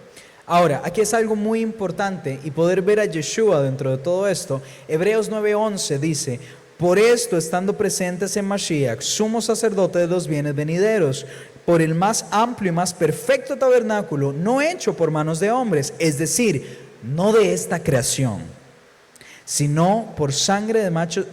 Ahora, aquí es algo muy importante y poder ver a Yeshua dentro de todo esto. Hebreos 9:11 dice: por esto, estando presentes en Mashiach, sumo sacerdote de los bienes venideros, por el más amplio y más perfecto tabernáculo, no hecho por manos de hombres, es decir, no de esta creación, sino por sangre de machos,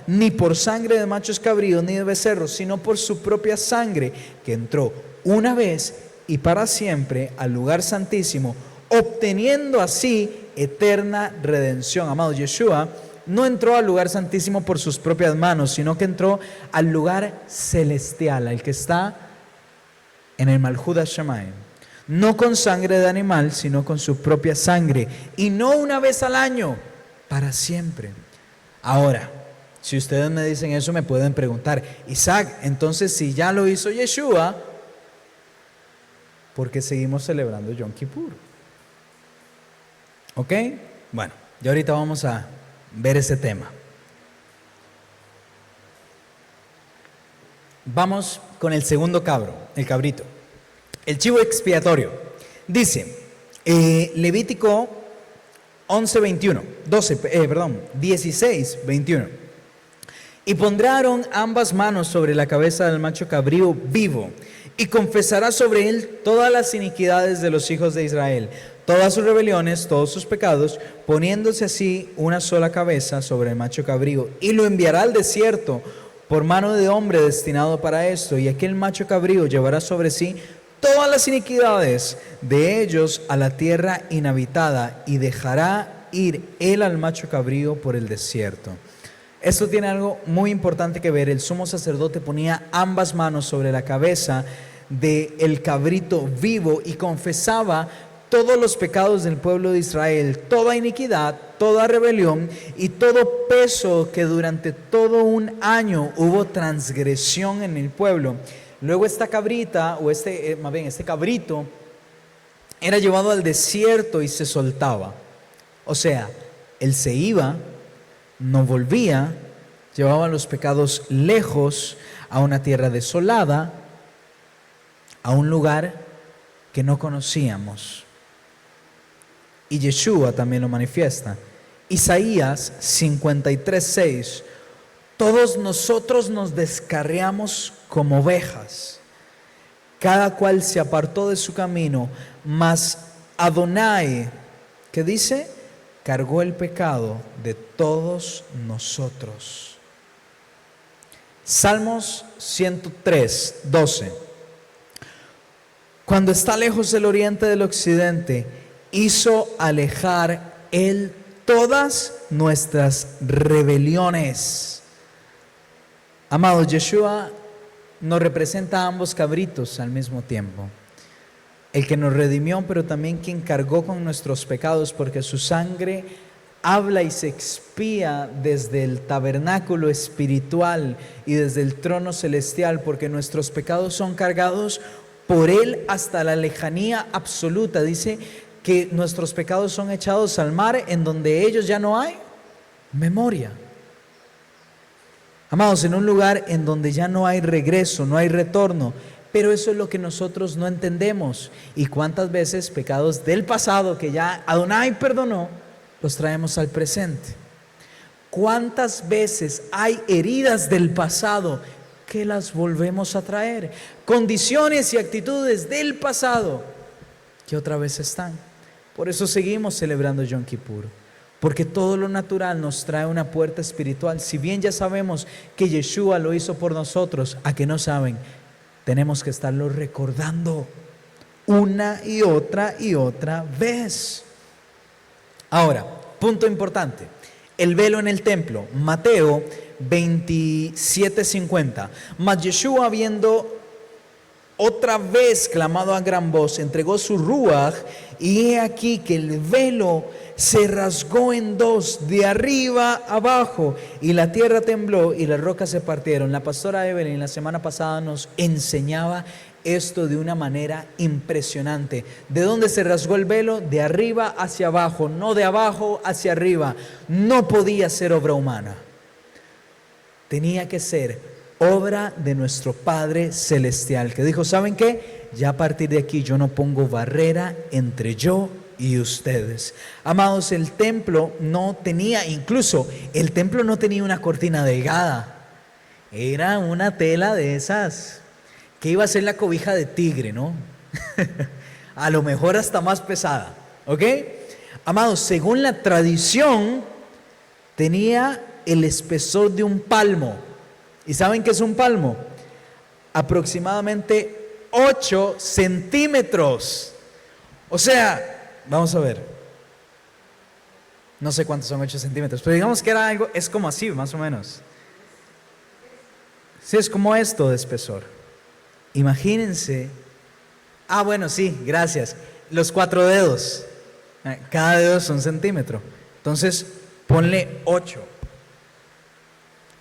ni por sangre de machos cabríos ni de becerros, sino por su propia sangre, que entró una vez y para siempre al lugar santísimo, obteniendo así eterna redención. Amado, Yeshua no entró al lugar santísimo por sus propias manos, sino que entró al lugar celestial, al que está en el Malhut HaShamayim, no con sangre de animal, sino con su propia sangre, y no una vez al año, para siempre. Ahora, si ustedes me dicen eso, me pueden preguntar: Isaac, entonces si ya lo hizo Yeshua, ¿por qué seguimos celebrando Yom Kippur? ¿Ok? Bueno, ya ahorita vamos a ver ese tema. Vamos con el segundo el cabrito, el chivo expiatorio. Dice Levítico 16, 21. Y pondrán ambas manos sobre la cabeza del macho cabrío vivo, y confesará sobre él todas las iniquidades de los hijos de Israel, todas sus rebeliones, todos sus pecados, poniéndose así una sola cabeza sobre el macho cabrío, y lo enviará al desierto por mano de hombre destinado para esto, y aquel macho cabrío llevará sobre sí todas las iniquidades de ellos a la tierra inhabitada, y dejará ir él al macho cabrío por el desierto. Esto tiene algo muy importante que ver. El sumo sacerdote ponía ambas manos sobre la cabeza del cabrito vivo y confesaba todos los pecados del pueblo de Israel, toda iniquidad, toda rebelión y todo peso que durante todo un año hubo transgresión en el pueblo. Luego esta cabrita, o este cabrito, era llevado al desierto y se soltaba. O sea, él se iba, no volvía, llevaba los pecados lejos, a una tierra desolada, a un lugar que no conocíamos. Y Yeshua también lo manifiesta. Isaías 53:6. Todos nosotros nos descarriamos como ovejas, cada cual se apartó de su camino, mas Adonai, ¿qué dice? Cargó el pecado de todos nosotros. Salmos 103:12. Cuando está lejos el oriente del occidente, hizo alejar él todas nuestras rebeliones. Amados, Yeshua nos representa a ambos cabritos al mismo tiempo. El que nos redimió, pero también quien cargó con nuestros pecados, porque su sangre habla y se expía desde el tabernáculo espiritual y desde el trono celestial, porque nuestros pecados son cargados por Él hasta la lejanía absoluta. Dice que nuestros pecados son echados al mar, en donde ellos ya no hay memoria. Amados, en un lugar en donde ya no hay regreso, no hay retorno. Pero eso es lo que nosotros no entendemos. Y cuántas veces pecados del pasado que ya Adonai perdonó, los traemos al presente. Cuántas veces hay heridas del pasado que las volvemos a traer. Condiciones y actitudes del pasado que otra vez están. Por eso seguimos celebrando Yom Kippur. Porque todo lo natural nos trae una puerta espiritual. Si bien ya sabemos que Yeshua lo hizo por nosotros, ¿a que no saben? Tenemos que estarlo recordando una y otra vez. Ahora, punto importante. El velo en el templo. Mateo 27:50. Mas Yeshua, habiendo otra vez clamado a gran voz, entregó su ruaj, y he aquí que el velo se rasgó en dos, de arriba abajo, y la tierra tembló y las rocas se partieron. La pastora Evelyn la semana pasada nos enseñaba esto de una manera impresionante. ¿De dónde se rasgó el velo? De arriba hacia abajo, no de abajo hacia arriba. No podía ser obra humana. Tenía que ser obra de nuestro Padre Celestial, que dijo, ¿saben qué? Ya a partir de aquí yo no pongo barrera entre yo y ustedes. Amados, el templo no tenía, incluso el templo no tenía una cortina delgada. Era una tela de esas que iba a ser la cobija de tigre, ¿no? A lo mejor hasta más pesada, ¿ok? Amados, según la tradición, tenía el espesor de un palmo. ¿Y saben qué es un palmo? Aproximadamente 8 centímetros. O sea, vamos a ver. No sé cuántos son 8 centímetros, pero digamos que era algo, es como así, más o menos. Sí, es como esto de espesor. Imagínense. Ah, bueno, sí, gracias. Los 4 dedos. Cada dedo es 1 centímetro. Entonces, ponle 8.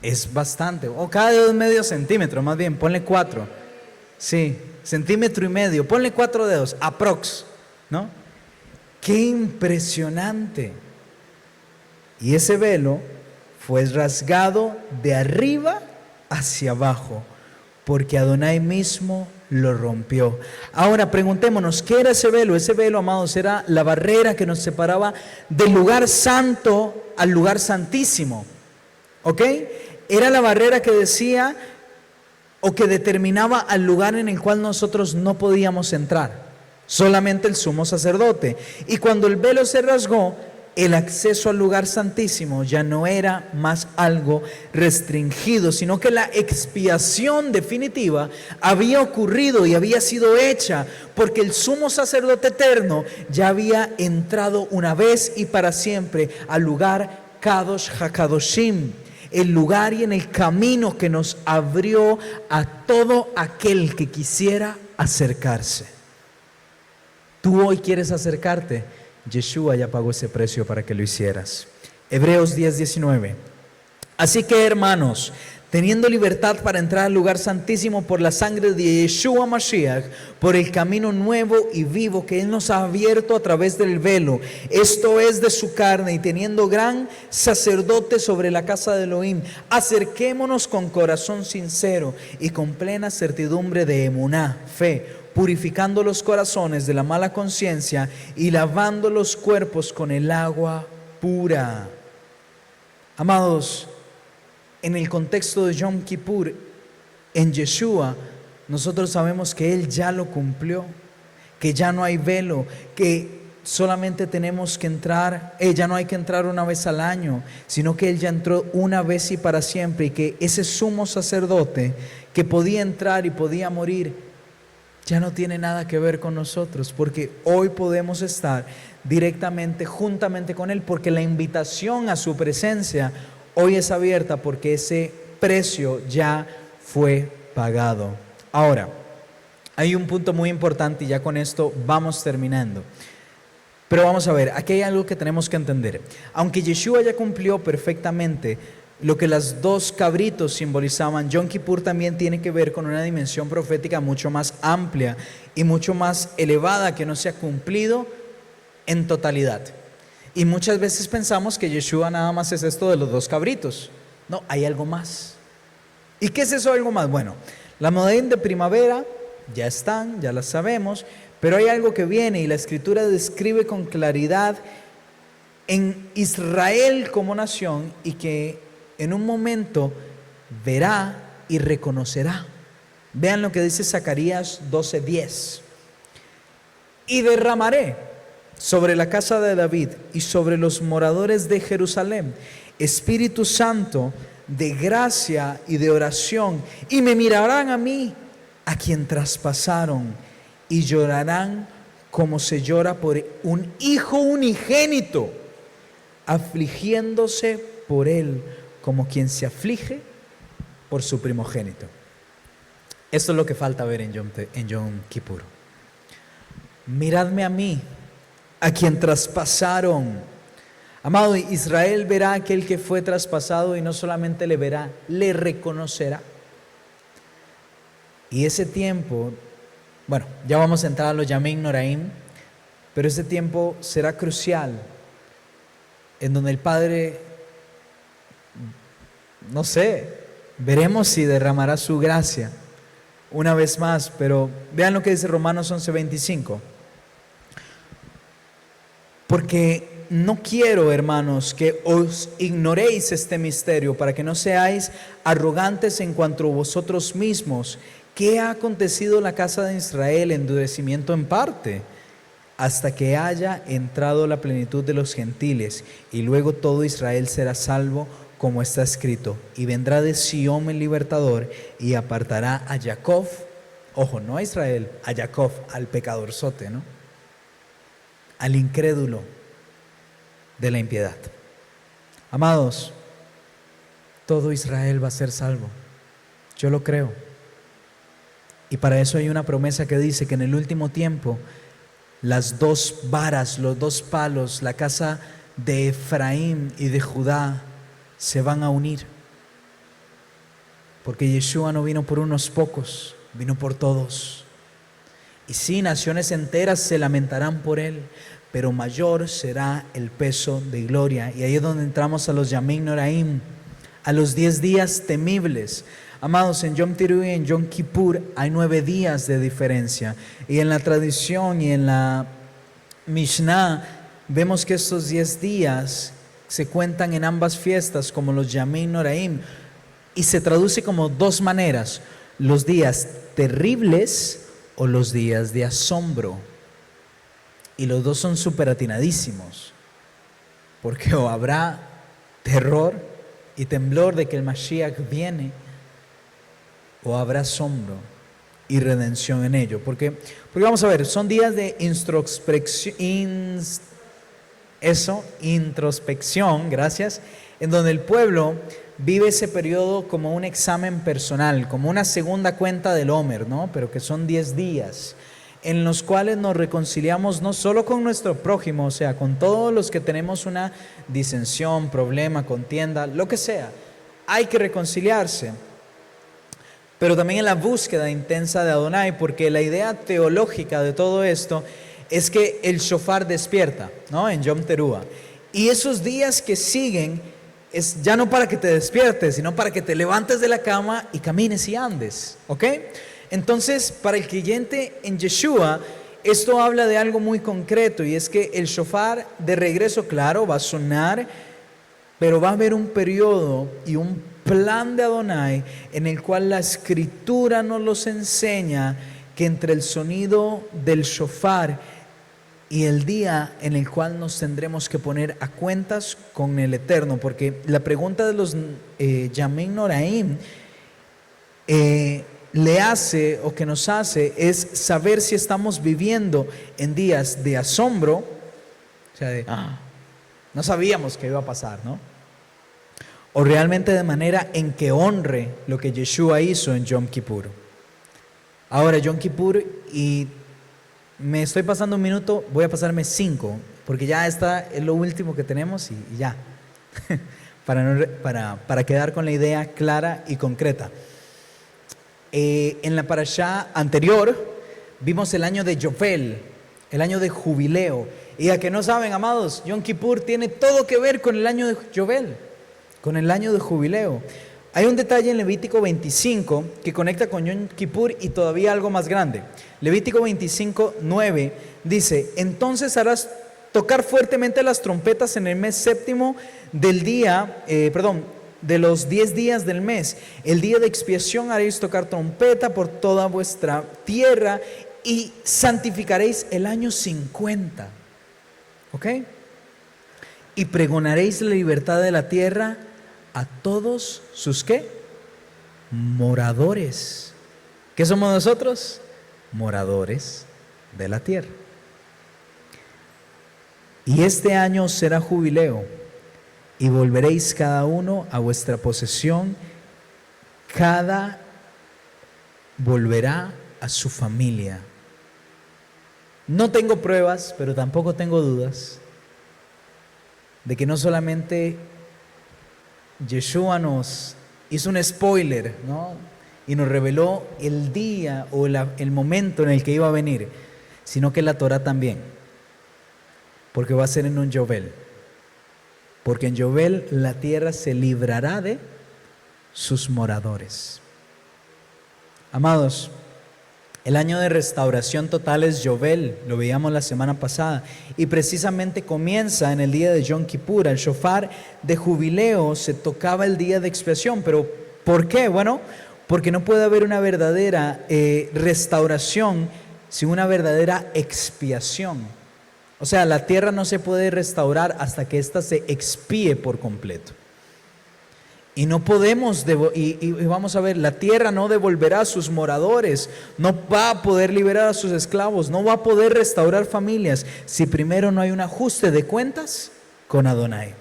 Es bastante. O cada dedo es medio centímetro, más bien, ponle 4. Sí, 1,5 centímetros. Ponle 4 dedos, aprox, ¿no? ¡Qué impresionante! Y ese velo fue rasgado de arriba hacia abajo, porque Adonai mismo lo rompió. Ahora preguntémonos, ¿qué era ese velo? Ese velo, amados, era la barrera que nos separaba del lugar santo al lugar santísimo. ¿Ok? Era la barrera que decía o que determinaba al lugar en el cual nosotros no podíamos entrar. Solamente el sumo sacerdote. Y cuando el velo se rasgó, el acceso al lugar santísimo ya no era más algo restringido, sino que la expiación definitiva había ocurrido y había sido hecha, porque el sumo sacerdote eterno ya había entrado una vez y para siempre al lugar Kadosh HaKadoshim, el lugar y en el camino que nos abrió a todo aquel que quisiera acercarse. Tú hoy quieres acercarte, Yeshua ya pagó ese precio para que lo hicieras. Hebreos 10:19. Así que, hermanos, teniendo libertad para entrar al lugar santísimo por la sangre de Yeshua Mashiach, por el camino nuevo y vivo que Él nos ha abierto a través del velo, esto es de su carne, y teniendo gran sacerdote sobre la casa de Elohim, acerquémonos con corazón sincero y con plena certidumbre de emuná, fe, purificando los corazones de la mala conciencia y lavando los cuerpos con el agua pura. Amados, en el contexto de Yom Kippur, en Yeshua, nosotros sabemos que Él ya lo cumplió, que ya no hay velo, que solamente tenemos que entrar, ya no hay que entrar una vez al año, sino que Él ya entró una vez y para siempre, y que ese sumo sacerdote que podía entrar y podía morir, ya no tiene nada que ver con nosotros, porque hoy podemos estar directamente, juntamente con Él, porque la invitación a su presencia hoy es abierta, porque ese precio ya fue pagado. Ahora, hay un punto muy importante y ya con esto vamos terminando. Pero vamos a ver, aquí hay algo que tenemos que entender. Aunque Yeshua ya cumplió perfectamente lo que las dos cabritos simbolizaban, Yom Kippur también tiene que ver con una dimensión profética mucho más amplia y mucho más elevada que no se ha cumplido en totalidad. Y muchas veces pensamos que Yeshua nada más es esto de los dos cabritos. No, hay algo más. ¿Y qué es eso algo más? Bueno, la Moed de primavera ya están, ya las sabemos, pero hay algo que viene y la Escritura describe con claridad en Israel como nación y que en un momento verá y reconocerá. Vean lo que dice Zacarías 12:10. Y derramaré sobre la casa de David y sobre los moradores de Jerusalén Espíritu Santo de gracia y de oración, y me mirarán a mí, a quien traspasaron, y llorarán como se llora por un hijo unigénito, afligiéndose por él como quien se aflige por su primogénito. Esto es lo que falta ver en Yom Kippur. Miradme a mí, a quien traspasaron. Amado, Israel verá a aquel que fue traspasado, y no solamente le verá, le reconocerá. Y ese tiempo, bueno, ya vamos a entrar a los Yamim Noraim, pero ese tiempo será crucial, en donde el Padre, no sé, veremos si derramará su gracia una vez más, pero vean lo que dice Romanos 11:25. Porque no quiero, hermanos, que os ignoréis este misterio, para que no seáis arrogantes en cuanto a vosotros mismos. ¿Qué ha acontecido en la casa de Israel? Endurecimiento en parte, hasta que haya entrado la plenitud de los gentiles, y luego todo Israel será salvo, como está escrito: y vendrá de Sión el libertador, y apartará a Jacob, ojo, no a Israel, a Jacob, al pecadorzote, ¿no? Al incrédulo de la impiedad. Amados, todo Israel va a ser salvo. Yo lo creo. Y para eso hay una promesa que dice que en el último tiempo las dos varas, los dos palos, la casa de Efraín y de Judá se van a unir. Porque Yeshua no vino por unos pocos, vino por todos. Y sí, naciones enteras se lamentarán por él, pero mayor será el peso de gloria. Y ahí es donde entramos a los Yamim Noraim, a los 10 días temibles, Amados, en Yom Teruah y en Yom Kippur hay 9 días de diferencia. Y en la tradición y en la Mishnah vemos que estos 10 días se cuentan en ambas fiestas como los Yamim Noraim. Y se traduce como 2 maneras: los días terribles o los días de asombro. Y los dos son súper atinadísimos, porque o habrá terror y temblor de que el Mashiach viene, o habrá asombro y redención en ello. Porque vamos a ver, son días de introspección, gracias, en donde el pueblo vive ese periodo como un examen personal, como una segunda cuenta del Homer, ¿no? Pero que son 10 días en los cuales nos reconciliamos no solo con nuestro prójimo, o sea, con todos los que tenemos una disensión, problema, contienda, lo que sea. Hay que reconciliarse, pero también en la búsqueda intensa de Adonai, porque la idea teológica de todo esto es que el shofar despierta, ¿no? En Yom Teruah. Y esos días que siguen es ya no para que te despiertes, sino para que te levantes de la cama y camines y andes, ¿ok? Entonces, para el creyente en Yeshua, esto habla de algo muy concreto, y es que el shofar de regreso, claro, va a sonar, pero va a haber un periodo y un plan de Adonai en el cual la Escritura nos los enseña, que entre el sonido del shofar y el día en el cual nos tendremos que poner a cuentas con el Eterno, porque la pregunta de los Yamim Noraim le hace, o que nos hace, es saber si estamos viviendo en días de asombro, o sea, no sabíamos que iba a pasar, ¿no? O realmente de manera en que honre lo que Yeshua hizo en Yom Kippur. Ahora, Yom Kippur, y me estoy pasando un minuto, voy a pasarme 5, porque ya esta es lo último que tenemos y ya, para quedar con la idea clara y concreta. En la parashá anterior vimos el año de Yovel, el año de jubileo. Y a que no saben, amados, Yom Kippur tiene todo que ver con el año de Yovel, con el año de jubileo. Hay un detalle en Levítico 25 que conecta con Yom Kippur y todavía algo más grande. Levítico 25:9 dice: entonces harás tocar fuertemente las trompetas en el mes séptimo del día, de los 10 días del mes. El día de expiación haréis tocar trompeta por toda vuestra tierra y santificaréis el año 50. ¿Ok? Y pregonaréis la libertad de la tierra a todos sus ¿qué? Moradores. ¿Qué somos nosotros? Moradores de la tierra. Y este año será jubileo, y volveréis cada uno a vuestra posesión, cada volverá a su familia. No tengo pruebas, pero tampoco tengo dudas de que no solamente Yeshua nos hizo un spoiler, ¿no? Y nos reveló el día o el momento en el que iba a venir, sino que la Torah también, porque va a ser en un Yovel. Porque en Yovel la tierra se librará de sus moradores. Amados, el año de restauración total es Yovel, lo veíamos la semana pasada, y precisamente comienza en el día de Yom Kippur. El shofar de jubileo se tocaba el día de expiación, pero ¿por qué? Bueno, porque no puede haber una verdadera restauración sin una verdadera expiación. O sea, la tierra no se puede restaurar hasta que ésta se expíe por completo. Y no podemos, y vamos a ver, la tierra no devolverá a sus moradores, no va a poder liberar a sus esclavos, no va a poder restaurar familias si primero no hay un ajuste de cuentas con Adonai.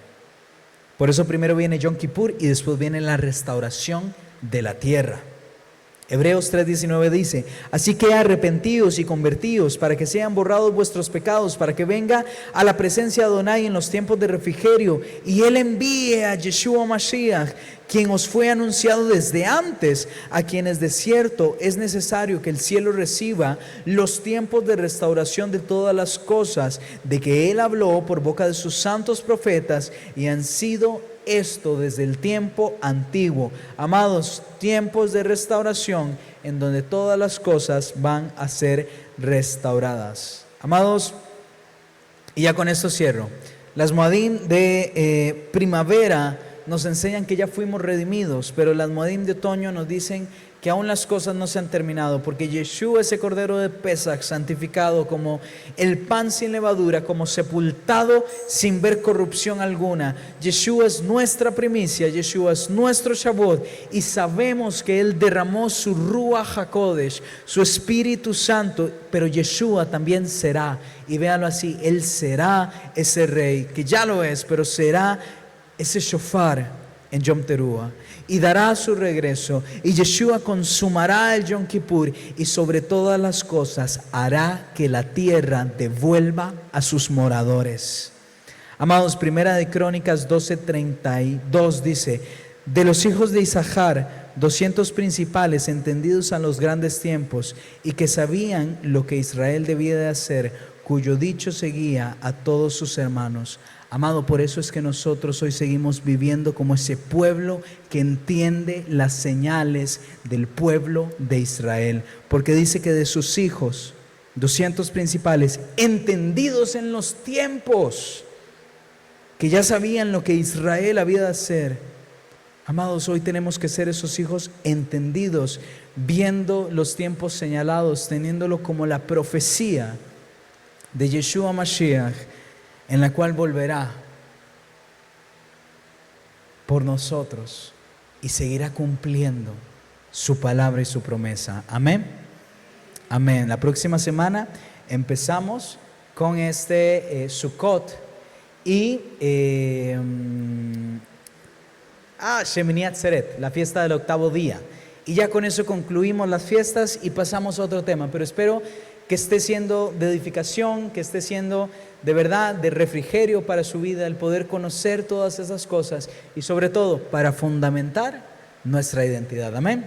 Por eso primero viene Yom Kippur y después viene la restauración de la tierra. Hebreos 3:19 dice: así que arrepentidos y convertidos para que sean borrados vuestros pecados, para que venga a la presencia de Adonai en los tiempos de refrigerio, y Él envíe a Yeshua Mashiach, quien os fue anunciado desde antes, a quienes de cierto es necesario que el cielo reciba los tiempos de restauración de todas las cosas, de que Él habló por boca de sus santos profetas, y han sido esto desde el tiempo antiguo. Amados, tiempos de restauración en donde todas las cosas van a ser restauradas. Amados, y ya con esto cierro. Las Moadim de primavera nos enseñan que ya fuimos redimidos, pero las Moadim de otoño nos dicen que aún las cosas no se han terminado, porque Yeshua, ese cordero de Pesach, santificado como el pan sin levadura, como sepultado sin ver corrupción alguna. Yeshua es nuestra primicia, Yeshua es nuestro Shavuot, y sabemos que Él derramó su Ruach HaKodesh, su Espíritu Santo, pero Yeshua también será, y véalo así, Él será ese rey, que ya lo es, pero será ese shofar en Yom Teruah, y dará su regreso, y Yeshua consumará el Yom Kippur, y sobre todas las cosas hará que la tierra devuelva a sus moradores. Amados, Primera de Crónicas 12:32 dice: de los hijos de Isachar, 200 principales entendidos a los grandes tiempos, y que sabían lo que Israel debía de hacer, cuyo dicho seguía a todos sus hermanos. Amado, por eso es que nosotros hoy seguimos viviendo como ese pueblo que entiende las señales del pueblo de Israel. Porque dice que de sus hijos, 200 principales, entendidos en los tiempos, que ya sabían lo que Israel había de hacer. Amados, hoy tenemos que ser esos hijos entendidos, viendo los tiempos señalados, teniéndolo como la profecía de Yeshua Mashiach, en la cual volverá por nosotros y seguirá cumpliendo su palabra y su promesa. Amén. Amén. La próxima semana empezamos con Sukkot y Shemini Atzeret, la fiesta del octavo día. Y ya con eso concluimos las fiestas y pasamos a otro tema, pero espero que esté siendo de edificación, que esté siendo de verdad de refrigerio para su vida, el poder conocer todas esas cosas y sobre todo para fundamentar nuestra identidad. Amén.